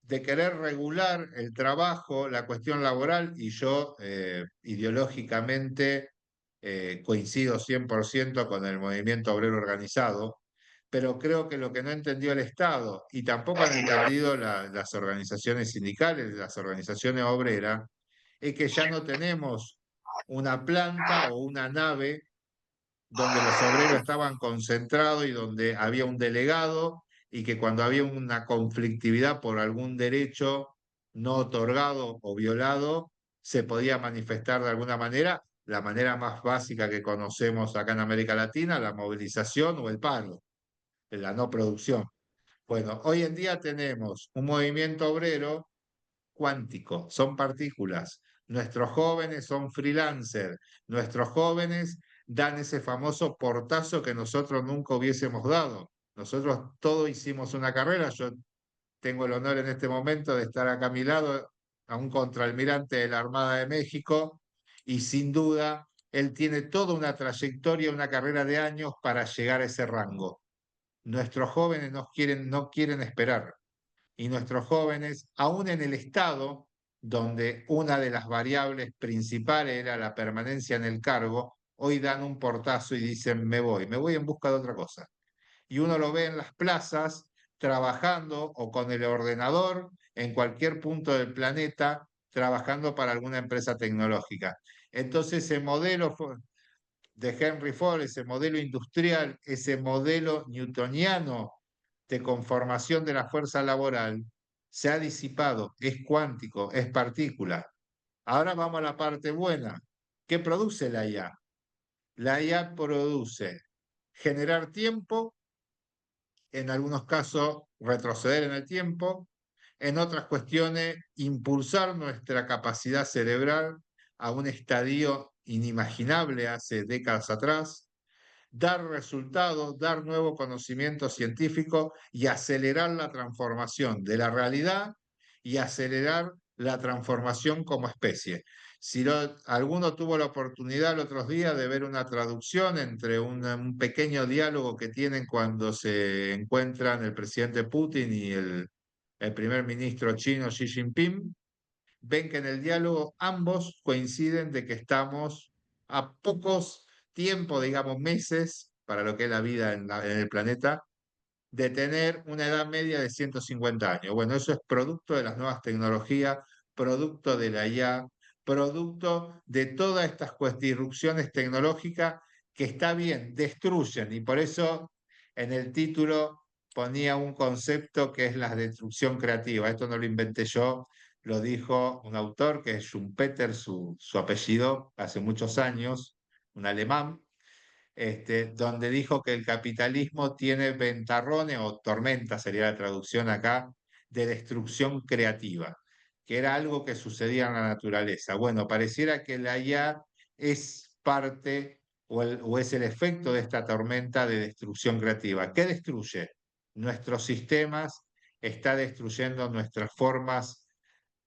de querer regular el trabajo, la cuestión laboral, y yo ideológicamente coincido 100% con el movimiento obrero organizado, pero creo que lo que no entendió el Estado y tampoco han entendido las organizaciones sindicales, las organizaciones obreras, es que ya no tenemos una planta o una nave donde los obreros estaban concentrados y donde había un delegado y que cuando había una conflictividad por algún derecho no otorgado o violado, se podía manifestar de alguna manera, la manera más básica que conocemos acá en América Latina, la movilización o el paro, la no producción. Bueno, hoy en día tenemos un movimiento obrero cuántico, son partículas. Nuestros jóvenes son freelancers, nuestros jóvenes dan ese famoso portazo que nosotros nunca hubiésemos dado. Nosotros todos hicimos una carrera, yo tengo el honor en este momento de estar acá a mi lado, a un contraalmirante de la Armada de México, y sin duda él tiene toda una trayectoria, una carrera de años para llegar a ese rango. Nuestros jóvenes no quieren esperar y nuestros jóvenes, aún en el Estado, donde una de las variables principales era la permanencia en el cargo, hoy dan un portazo y dicen, me voy en busca de otra cosa. Y uno lo ve en las plazas trabajando o con el ordenador en cualquier punto del planeta, trabajando para alguna empresa tecnológica. Entonces ese modelo de Henry Ford, ese modelo industrial, ese modelo newtoniano de conformación de la fuerza laboral, se ha disipado, es cuántico, es partícula. Ahora vamos a la parte buena. ¿Qué produce la IA? La IA produce generar tiempo, en algunos casos retroceder en el tiempo, en otras cuestiones impulsar nuestra capacidad cerebral a un estadio inimaginable hace décadas atrás, dar resultados, dar nuevo conocimiento científico y acelerar la transformación de la realidad y acelerar la transformación como especie. Si alguno tuvo la oportunidad el otro día de ver una traducción entre un pequeño diálogo que tienen cuando se encuentran el presidente Putin y el primer ministro chino Xi Jinping, ven que en el diálogo ambos coinciden de que estamos a pocos tiempos, digamos meses, para lo que es la vida en el planeta, de tener una edad media de 150 años. Bueno, eso es producto de las nuevas tecnologías, producto de la IA, producto de todas estas disrupciones tecnológicas que está bien, destruyen, y por eso en el título ponía un concepto que es la destrucción creativa. Esto no lo inventé yo, lo dijo un autor que es Schumpeter, su apellido, hace muchos años, un alemán, donde dijo que el capitalismo tiene ventarrones o tormentas, sería la traducción acá, de destrucción creativa, que era algo que sucedía en la naturaleza. Bueno, pareciera que la IA es parte o es el efecto de esta tormenta de destrucción creativa. ¿Qué destruye? Nuestros sistemas, está destruyendo nuestras formas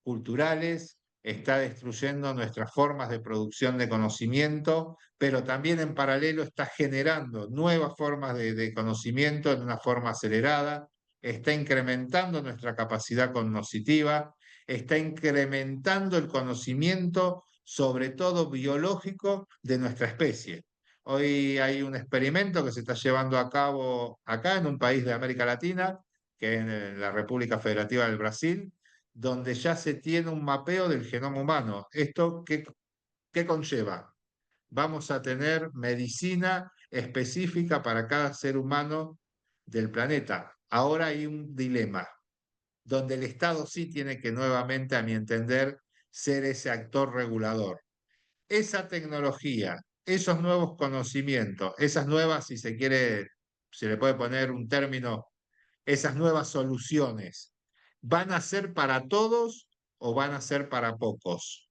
culturales, está destruyendo nuestras formas de producción de conocimiento, pero también en paralelo está generando nuevas formas de conocimiento en una forma acelerada, está incrementando nuestra capacidad cognitiva, está incrementando el conocimiento, sobre todo biológico, de nuestra especie. Hoy hay un experimento que se está llevando a cabo acá en un país de América Latina, que es en la República Federativa del Brasil, donde ya se tiene un mapeo del genoma humano. ¿Esto qué conlleva? Vamos a tener medicina específica para cada ser humano del planeta. Ahora hay un dilema, donde el Estado sí tiene que nuevamente, a mi entender, ser ese actor regulador. Esa tecnología, esos nuevos conocimientos, esas nuevas, si se quiere, se le puede poner un término, esas nuevas soluciones, ¿van a ser para todos o van a ser para pocos?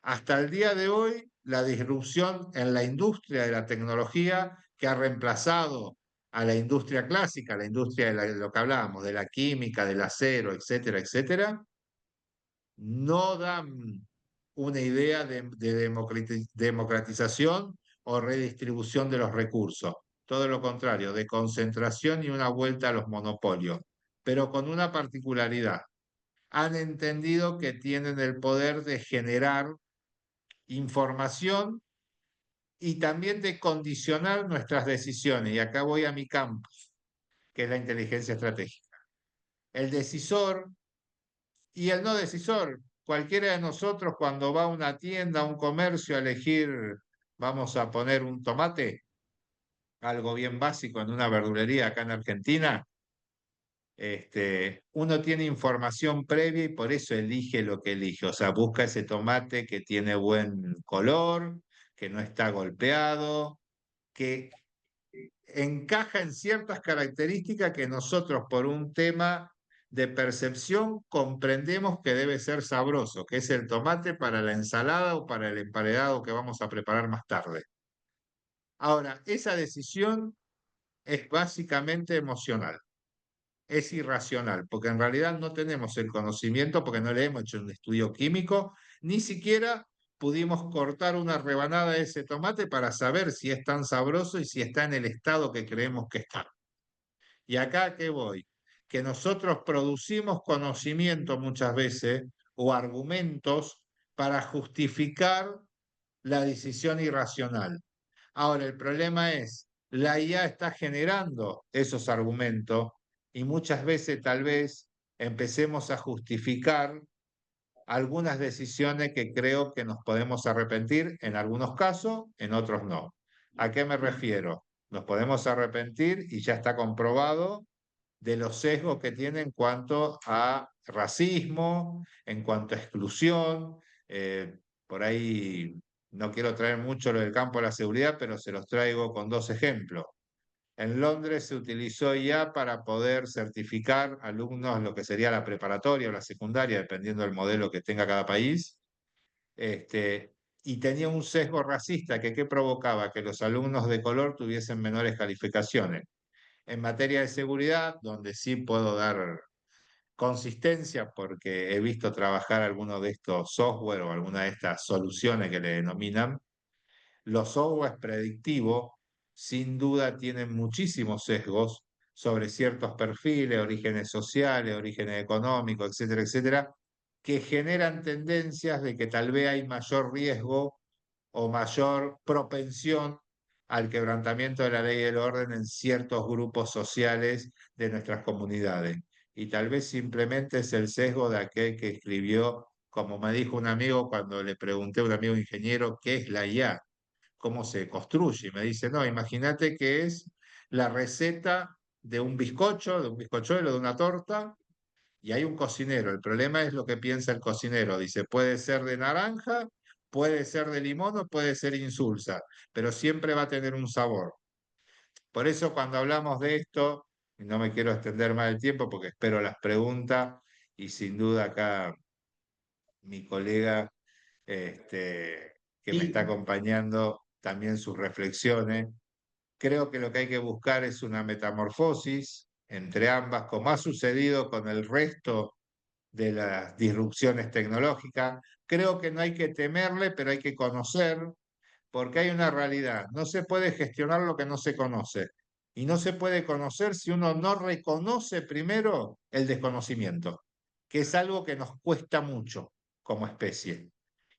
Hasta el día de hoy, la disrupción en la industria de la tecnología que ha reemplazado a la industria clásica, la industria de lo que hablábamos, de la química, del acero, etcétera, etcétera, no dan una idea de democratización o redistribución de los recursos. Todo lo contrario, de concentración y una vuelta a los monopolios, pero con una particularidad. Han entendido que tienen el poder de generar información y también de condicionar nuestras decisiones. Y acá voy a mi campo, que es la inteligencia estratégica. El decisor y el no decisor. Cualquiera de nosotros cuando va a una tienda, a un comercio a elegir, vamos a poner un tomate, algo bien básico en una verdulería acá en Argentina, uno tiene información previa y por eso elige lo que elige. O sea, busca ese tomate que tiene buen color, que no está golpeado, que encaja en ciertas características que nosotros por un tema de percepción comprendemos que debe ser sabroso, que es el tomate para la ensalada o para el emparedado que vamos a preparar más tarde. Ahora, esa decisión es básicamente emocional, es irracional, porque en realidad no tenemos el conocimiento, porque no le hemos hecho un estudio químico, ni siquiera pudimos cortar una rebanada de ese tomate para saber si es tan sabroso y si está en el estado que creemos que está. ¿Y acá a qué voy? Que nosotros producimos conocimiento muchas veces o argumentos para justificar la decisión irracional. Ahora, el problema es, la IA está generando esos argumentos y muchas veces tal vez empecemos a justificar algunas decisiones que creo que nos podemos arrepentir en algunos casos, en otros no. ¿A qué me refiero? Nos podemos arrepentir y ya está comprobado de los sesgos que tiene en cuanto a racismo, en cuanto a exclusión. Por ahí no quiero traer mucho lo del campo de la seguridad, pero se los traigo con dos ejemplos. En Londres se utilizó IA para poder certificar alumnos lo que sería la preparatoria o la secundaria, dependiendo del modelo que tenga cada país. Este, y tenía un sesgo racista que ¿qué provocaba? Que los alumnos de color tuviesen menores calificaciones. En materia de seguridad, donde sí puedo dar consistencia porque he visto trabajar algunos de estos software o alguna de estas soluciones que le denominan, los softwares predictivos sin duda tienen muchísimos sesgos sobre ciertos perfiles, orígenes sociales, orígenes económicos, etcétera, etcétera, que generan tendencias de que tal vez hay mayor riesgo o mayor propensión al quebrantamiento de la ley y el orden en ciertos grupos sociales de nuestras comunidades. Y tal vez simplemente es el sesgo de aquel que escribió, como me dijo un amigo cuando le pregunté a un amigo ingeniero, ¿qué es la IA? ¿Cómo se construye? Y me dice, no, imagínate que es la receta de un bizcocho, de un bizcochuelo, de una torta, y hay un cocinero. El problema es lo que piensa el cocinero. Dice, puede ser de naranja, puede ser de limón o puede ser insulsa, pero siempre va a tener un sabor. Por eso cuando hablamos de esto, y no me quiero extender más el tiempo porque espero las preguntas y sin duda acá mi colega que me está Sí, acompañando también sus reflexiones. Creo que lo que hay que buscar es una metamorfosis entre ambas, como ha sucedido con el resto de las disrupciones tecnológicas. Creo que no hay que temerle, pero hay que conocer, porque hay una realidad. No se puede gestionar lo que no se conoce. Y no se puede conocer si uno no reconoce primero el desconocimiento, que es algo que nos cuesta mucho como especie.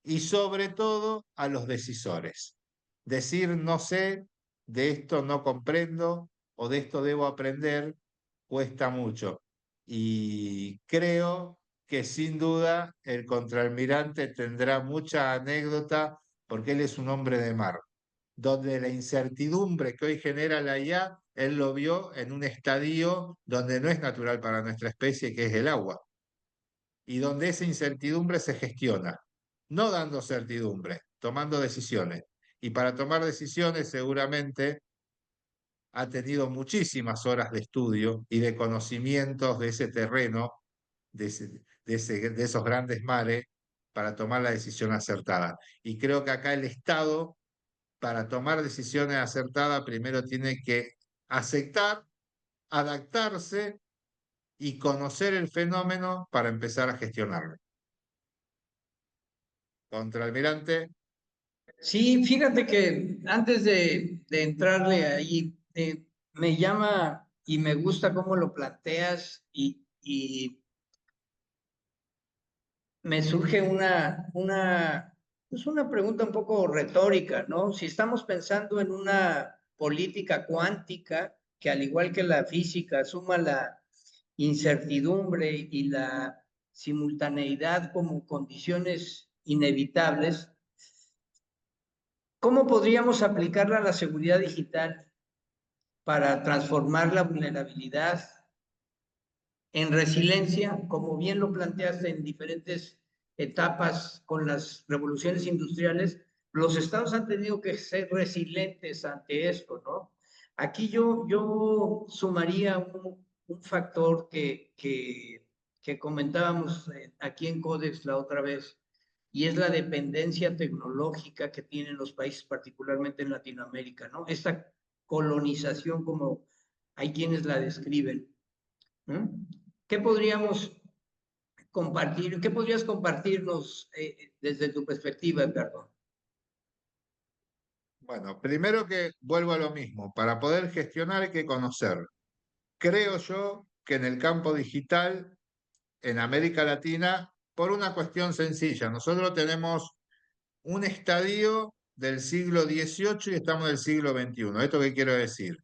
Y sobre todo a los decisores. Decir no sé, de esto no comprendo o de esto debo aprender, cuesta mucho. Y creo que sin duda el contraalmirante tendrá mucha anécdota porque él es un hombre de mar, donde la incertidumbre que hoy genera la IA, él lo vio en un estadio donde no es natural para nuestra especie, que es el agua, y donde esa incertidumbre se gestiona, no dando certidumbre, tomando decisiones. Y para tomar decisiones seguramente ha tenido muchísimas horas de estudio y de conocimientos de ese terreno, de esos grandes mares, para tomar la decisión acertada. Y creo que acá el Estado, para tomar decisiones acertadas, primero tiene que aceptar, adaptarse y conocer el fenómeno para empezar a gestionarlo. Contraalmirante, sí, fíjate que antes de entrarle ahí, me llama y me gusta cómo lo planteas y me surge pues una pregunta un poco retórica, ¿no? Si estamos pensando en una política cuántica que al igual que la física suma la incertidumbre y la simultaneidad como condiciones inevitables, ¿cómo podríamos aplicarla a la seguridad digital para transformar la vulnerabilidad en resiliencia, como bien lo planteaste en diferentes etapas con las revoluciones industriales? Los estados han tenido que ser resilientes ante esto, ¿no? Aquí yo sumaría un factor que comentábamos aquí en Codex la otra vez, y es la dependencia tecnológica que tienen los países, particularmente en Latinoamérica, ¿no? Esta colonización, como hay quienes la describen. ¿Mm? ¿Qué podríamos compartir? ¿Qué podrías compartirnos desde tu perspectiva, Edgardo? bueno, primero que vuelvo a lo mismo, para poder gestionar hay que conocer. Creo yo que en el campo digital, en América Latina, por una cuestión sencilla, nosotros tenemos un estadio del siglo XVIII y estamos del siglo XXI. ¿Esto qué quiero decir?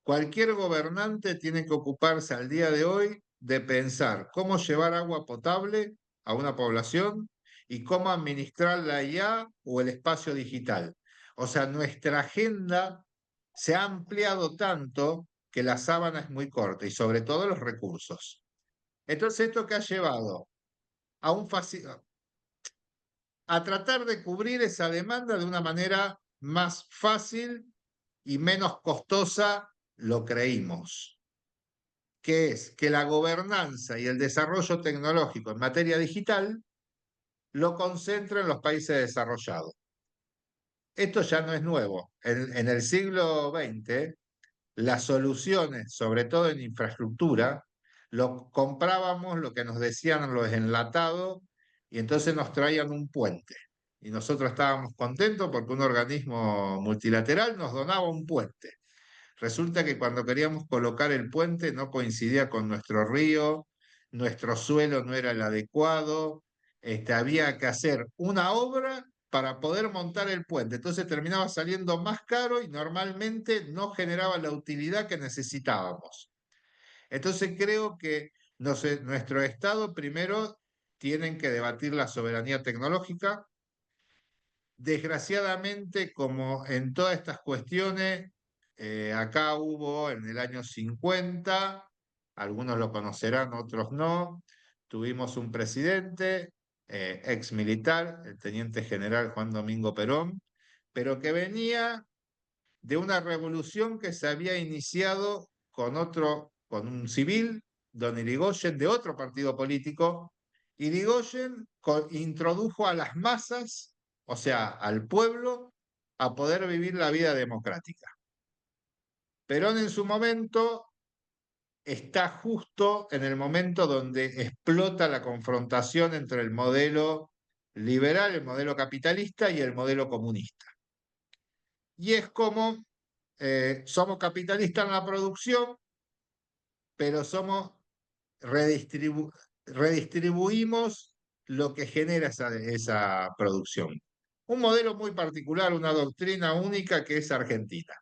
Cualquier gobernante tiene que ocuparse al día de hoy de pensar cómo llevar agua potable a una población y cómo administrar la IA o el espacio digital. O sea, nuestra agenda se ha ampliado tanto que la sábana es muy corta y sobre todo los recursos. Entonces, ¿esto que ha llevado? A, a tratar de cubrir esa demanda de una manera más fácil y menos costosa, lo creímos, que es que la gobernanza y el desarrollo tecnológico en materia digital lo concentra en los países desarrollados. esto ya no es nuevo. En el siglo XX, las soluciones, sobre todo en infraestructura, lo comprábamos lo que nos decían los enlatados y entonces nos traían un puente. Y nosotros estábamos contentos porque un organismo multilateral nos donaba un puente. Resulta que cuando queríamos colocar el puente no coincidía con nuestro río, nuestro suelo no era el adecuado, había que hacer una obra para poder montar el puente. Entonces terminaba saliendo más caro y normalmente no generaba la utilidad que necesitábamos. Entonces creo que no sé, nuestro Estado primero tienen que debatir la soberanía tecnológica. Desgraciadamente, como en todas estas cuestiones, acá hubo en el año 50, algunos lo conocerán, otros no, tuvimos un presidente, ex militar, el teniente general Juan Domingo Perón, pero que venía de una revolución que se había iniciado con un civil, don Irigoyen, de otro partido político. Irigoyen introdujo a las masas, o sea, al pueblo, a poder vivir la vida democrática. Perón en su momento está justo en el momento donde explota la confrontación entre el modelo liberal, el modelo capitalista y el modelo comunista. Y es como somos capitalistas en la producción, pero redistribuimos lo que genera esa producción. Un modelo muy particular, una doctrina única que es Argentina.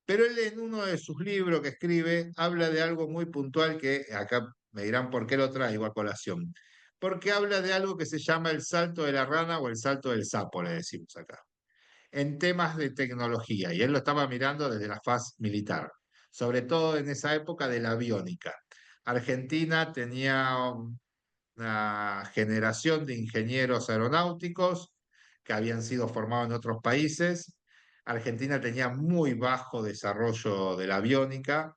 Pero él en uno de sus libros que escribe habla de algo muy puntual que acá me dirán por qué lo traigo a colación. Porque habla de algo que se llama el salto de la rana o el salto del sapo, le decimos acá en temas de tecnología, y él lo estaba mirando desde la faz militar, sobre todo en esa época de la aviónica. Argentina tenía una generación de ingenieros aeronáuticos que habían sido formados en otros países. Argentina tenía muy bajo desarrollo de la aviónica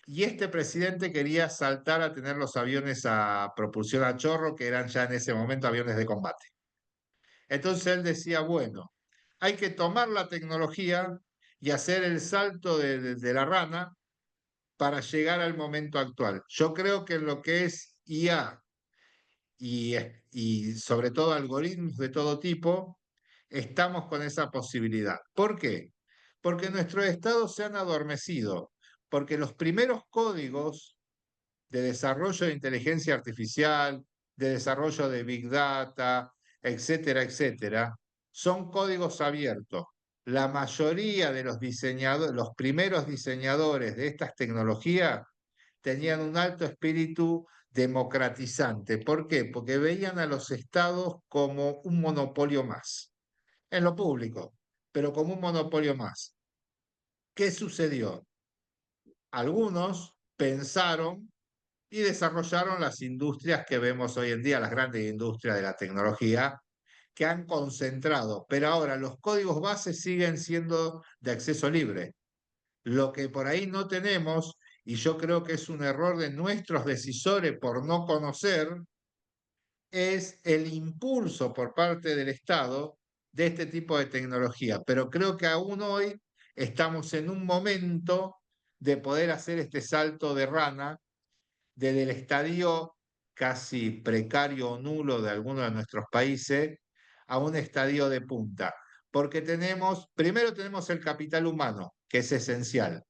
y este presidente quería saltar a tener los aviones a propulsión a chorro, que eran ya en ese momento aviones de combate. Entonces él decía, bueno, hay que tomar la tecnología y hacer el salto de la rana para llegar al momento actual. Yo creo que en lo que es IA y sobre todo algoritmos de todo tipo, estamos con esa posibilidad. ¿Por qué? Porque nuestros estados se han adormecido, porque los primeros códigos de desarrollo de inteligencia artificial, de desarrollo de Big Data, etcétera, etcétera, son códigos abiertos. La mayoría de los diseñadores, los primeros diseñadores de estas tecnologías tenían un alto espíritu democratizante. ¿Por qué? Porque veían a los estados como un monopolio más, en lo público, pero como un monopolio más. ¿Qué sucedió? Algunos pensaron y desarrollaron las industrias que vemos hoy en día, las grandes industrias de la tecnología, que han concentrado, pero ahora los códigos bases siguen siendo de acceso libre. Lo que por ahí no tenemos, y yo creo que es un error de nuestros decisores por no conocer, es el impulso por parte del Estado de este tipo de tecnología. Pero creo que aún hoy estamos en un momento de poder hacer este salto de rana desde el estadio casi precario o nulo de algunos de nuestros países a un estadio de punta. Porque primero tenemos el capital humano, que es esencial.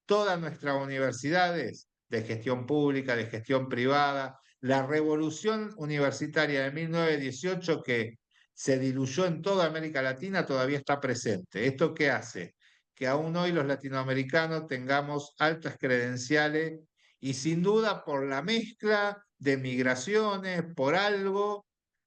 Todas nuestras universidades de gestión pública, de gestión privada, la revolución universitaria de 1918 que se diluyó en toda América Latina todavía está presente. ¿Esto qué hace? Que aún hoy los latinoamericanos tengamos altas credenciales y sin duda por la mezcla de migraciones, por algo,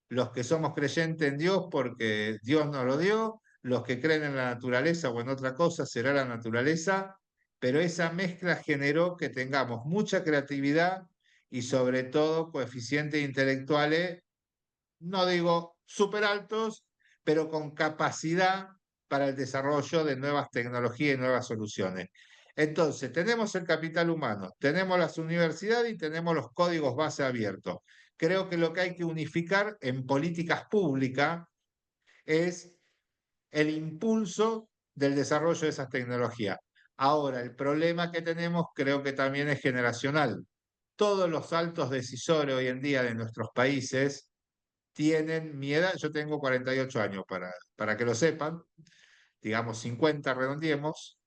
los que somos creyentes en Dios porque Dios nos lo dio, los que creen en la naturaleza o en otra cosa será la naturaleza, pero esa mezcla generó que tengamos mucha creatividad y sobre todo coeficientes intelectuales, no digo súper altos, pero con capacidad para el desarrollo de nuevas tecnologías y nuevas soluciones. Entonces, tenemos el capital humano, tenemos las universidades y tenemos los códigos base abiertos. Creo que lo que hay que unificar en políticas públicas es el impulso del desarrollo de esas tecnologías. Ahora, el problema que tenemos creo que también es generacional. Todos los altos decisores hoy en día de nuestros países tienen mi edad, yo tengo 48 años para que lo sepan, digamos 50 redondiemos,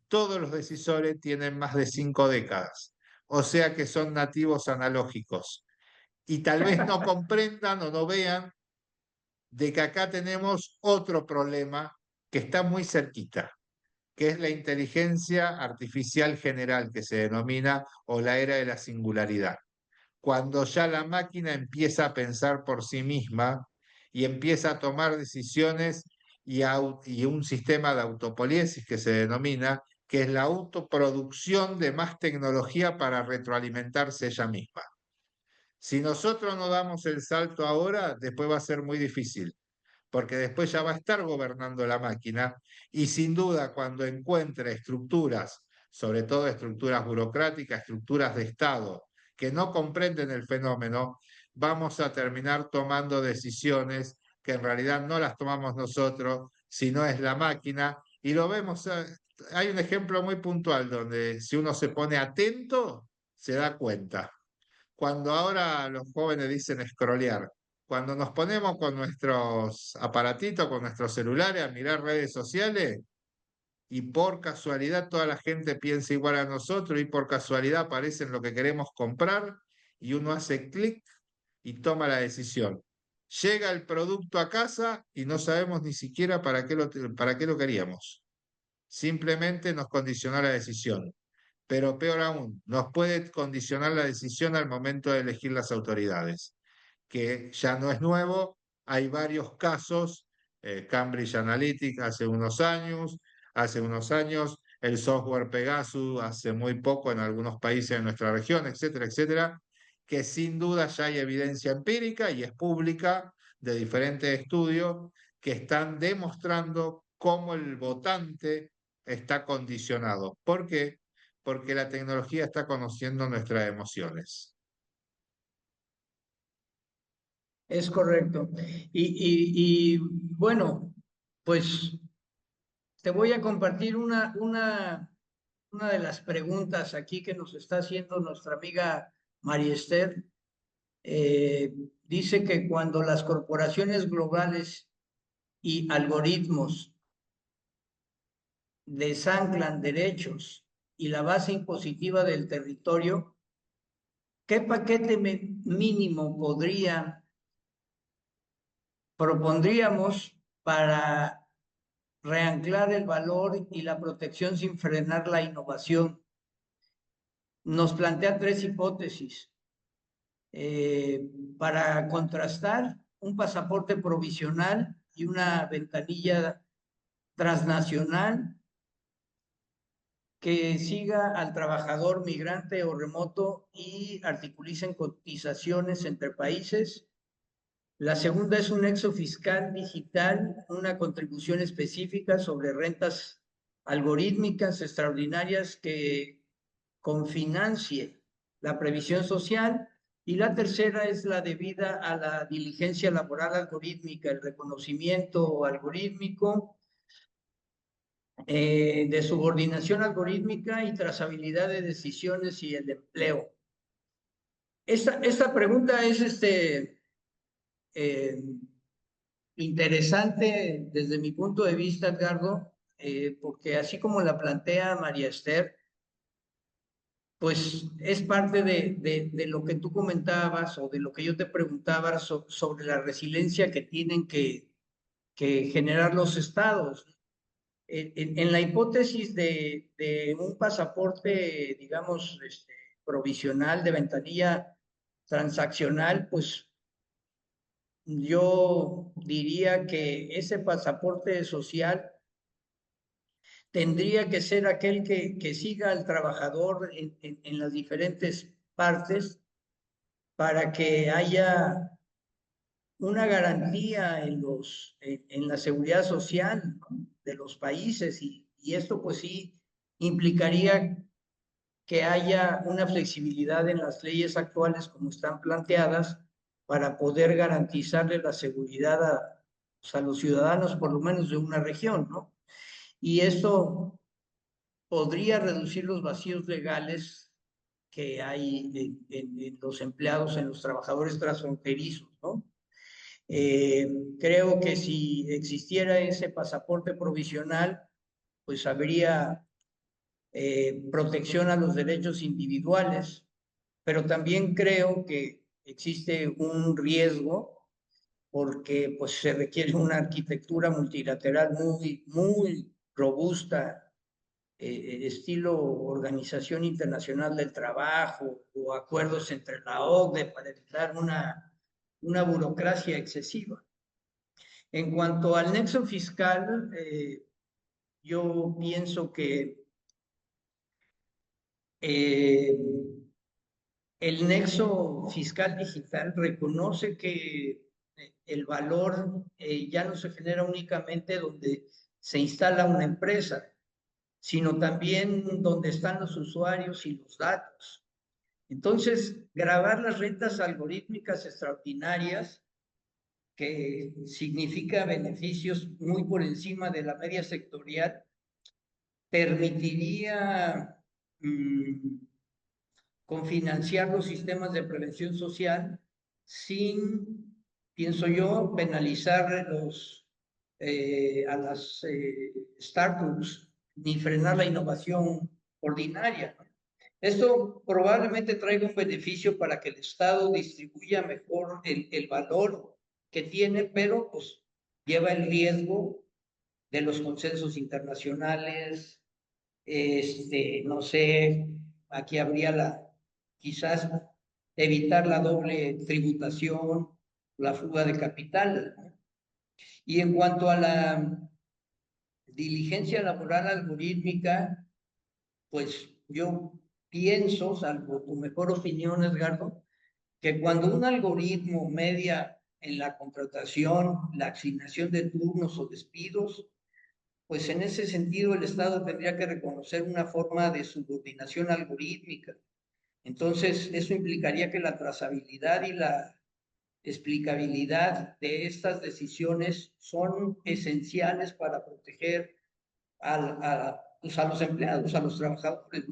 todos los decisores tienen más de 5 décadas, o sea que son nativos analógicos y tal vez no comprendan o no vean de que acá tenemos otro problema que está muy cerquita, que es la inteligencia artificial general que se denomina o la era de la singularidad. Cuando ya la máquina empieza a pensar por sí misma y empieza a tomar decisiones y un sistema de autopoiesis que se denomina, que es la autoproducción de más tecnología para retroalimentarse ella misma. Si nosotros no damos el salto ahora, después va a ser muy difícil, porque después ya va a estar gobernando la máquina y sin duda cuando encuentre estructuras, sobre todo estructuras burocráticas, estructuras de Estado, que no comprenden el fenómeno, vamos a terminar tomando decisiones que en realidad no las tomamos nosotros, sino es la máquina. Y lo vemos, hay un ejemplo muy puntual donde si uno se pone atento, se da cuenta. Cuando ahora los jóvenes dicen scrollear, cuando nos ponemos con nuestros aparatitos, con nuestros celulares a mirar redes sociales y por casualidad toda la gente piensa igual a nosotros y por casualidad aparecen lo que queremos comprar y uno hace clic y toma la decisión. Llega el producto a casa y no sabemos ni siquiera para qué lo queríamos. Simplemente nos condicionó la decisión. Pero peor aún, nos puede condicionar la decisión al momento de elegir las autoridades, que ya no es nuevo, hay varios casos, Cambridge Analytica hace unos años, el software Pegasus hace muy poco en algunos países de nuestra región, etcétera, etcétera, que sin duda ya hay evidencia empírica y es pública de diferentes estudios que están demostrando cómo el votante está condicionado. ¿Por qué? Porque la tecnología está conociendo nuestras emociones. Es correcto. Y bueno, pues te voy a compartir una de las preguntas aquí que nos está haciendo nuestra amiga María Esther. Dice que cuando las corporaciones globales y algoritmos desanclan derechos y la base impositiva del territorio, ¿qué paquete mínimo propondríamos para reanclar el valor y la protección sin frenar la innovación? Nos plantea tres hipótesis. Para contrastar, un pasaporte provisional y una ventanilla transnacional que siga al trabajador migrante o remoto y articulicen cotizaciones entre países. La segunda es un nexo fiscal digital, una contribución específica sobre rentas algorítmicas extraordinarias que confinancie la previsión social. Y la tercera es la debida a la diligencia laboral algorítmica, el reconocimiento algorítmico, de subordinación algorítmica y trazabilidad de decisiones y el empleo. Esta pregunta es eh, interesante desde mi punto de vista, Edgardo, porque así como la plantea María Esther, pues es parte de lo que tú comentabas o de lo que yo te preguntaba sobre la resiliencia que tienen que generar los estados. En la hipótesis de un pasaporte, digamos, provisional de ventanilla transaccional, pues yo diría que ese pasaporte social tendría que ser aquel que siga al trabajador en las diferentes partes para que haya una garantía en la seguridad social, ¿no?, de los países y esto pues sí implicaría que haya una flexibilidad en las leyes actuales como están planteadas para poder garantizarle la seguridad a los ciudadanos por lo menos de una región, ¿no? Y esto podría reducir los vacíos legales que hay en los empleados, en los trabajadores transfronterizos, ¿no? Creo que si existiera ese pasaporte provisional, pues habría protección a los derechos individuales, pero también creo que existe un riesgo porque pues se requiere una arquitectura multilateral muy robusta, estilo Organización Internacional del Trabajo o acuerdos entre la OCDE para evitar una burocracia excesiva. En cuanto al nexo fiscal, yo pienso que eh, el nexo fiscal digital reconoce que el valor ya no se genera únicamente donde se instala una empresa, sino también donde están los usuarios y los datos. Entonces, grabar las rentas algorítmicas extraordinarias, que significa beneficios muy por encima de la media sectorial, permitiría confinanciar los sistemas de prevención social sin, pienso yo, penalizar a las startups ni frenar la innovación ordinaria. Esto probablemente traiga un beneficio para que el Estado distribuya mejor el valor que tiene, pero pues lleva el riesgo de los consensos internacionales, no sé, aquí habría quizás evitar la doble tributación, la fuga de capital, ¿no? Y en cuanto a la diligencia laboral algorítmica, pues yo pienso, salvo tu mejor opinión, Edgardo, que cuando un algoritmo media en la contratación, la asignación de turnos o despidos, pues en ese sentido el Estado tendría que reconocer una forma de subordinación algorítmica. Entonces, eso implicaría que la trazabilidad y la explicabilidad de estas decisiones son esenciales para proteger pues a los empleados, a los trabajadores.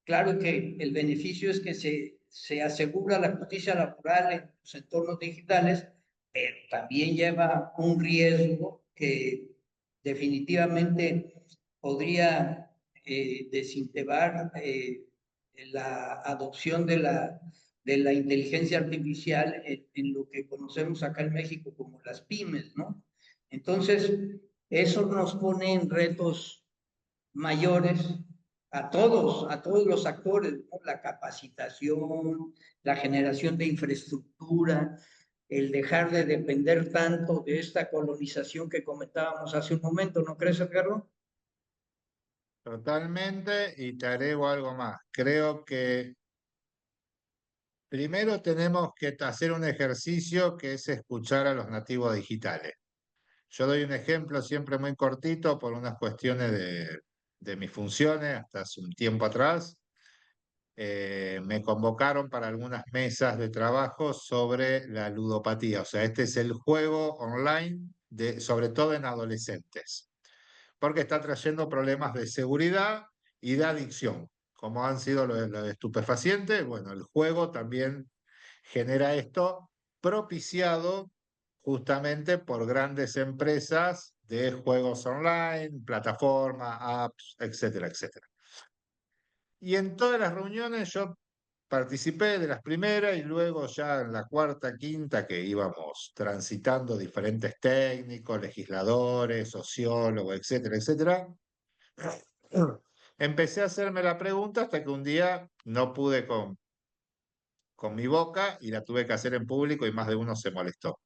Claro que el beneficio es que se asegura la justicia laboral en los entornos digitales, pero también lleva un riesgo que definitivamente podría desintebar la adopción de la inteligencia artificial en lo que conocemos acá en México como las pymes, ¿no? Entonces, eso nos pone en retos mayores a todos los actores, ¿no? La capacitación, la generación de infraestructura, el dejar de depender tanto de esta colonización que comentábamos hace un momento, ¿no crees, Edgardo? Totalmente, y te agrego algo más. Creo que primero tenemos que hacer un ejercicio que es escuchar a los nativos digitales. Yo doy un ejemplo siempre muy cortito por unas cuestiones de mis funciones hasta hace un tiempo atrás. Me convocaron para algunas mesas de trabajo sobre la ludopatía, o sea, este es el juego online, sobre todo en adolescentes, porque está trayendo problemas de seguridad y de adicción, como han sido los de estupefacientes. Bueno, el juego también genera esto, propiciado justamente por grandes empresas de juegos online, plataformas, apps, etcétera, etcétera. Y en todas las reuniones yo participé de las primeras y luego ya en la cuarta, quinta, que íbamos transitando diferentes técnicos, legisladores, sociólogos, etcétera, etcétera, empecé a hacerme la pregunta hasta que un día no pude con mi boca y la tuve que hacer en público y más de uno se molestó.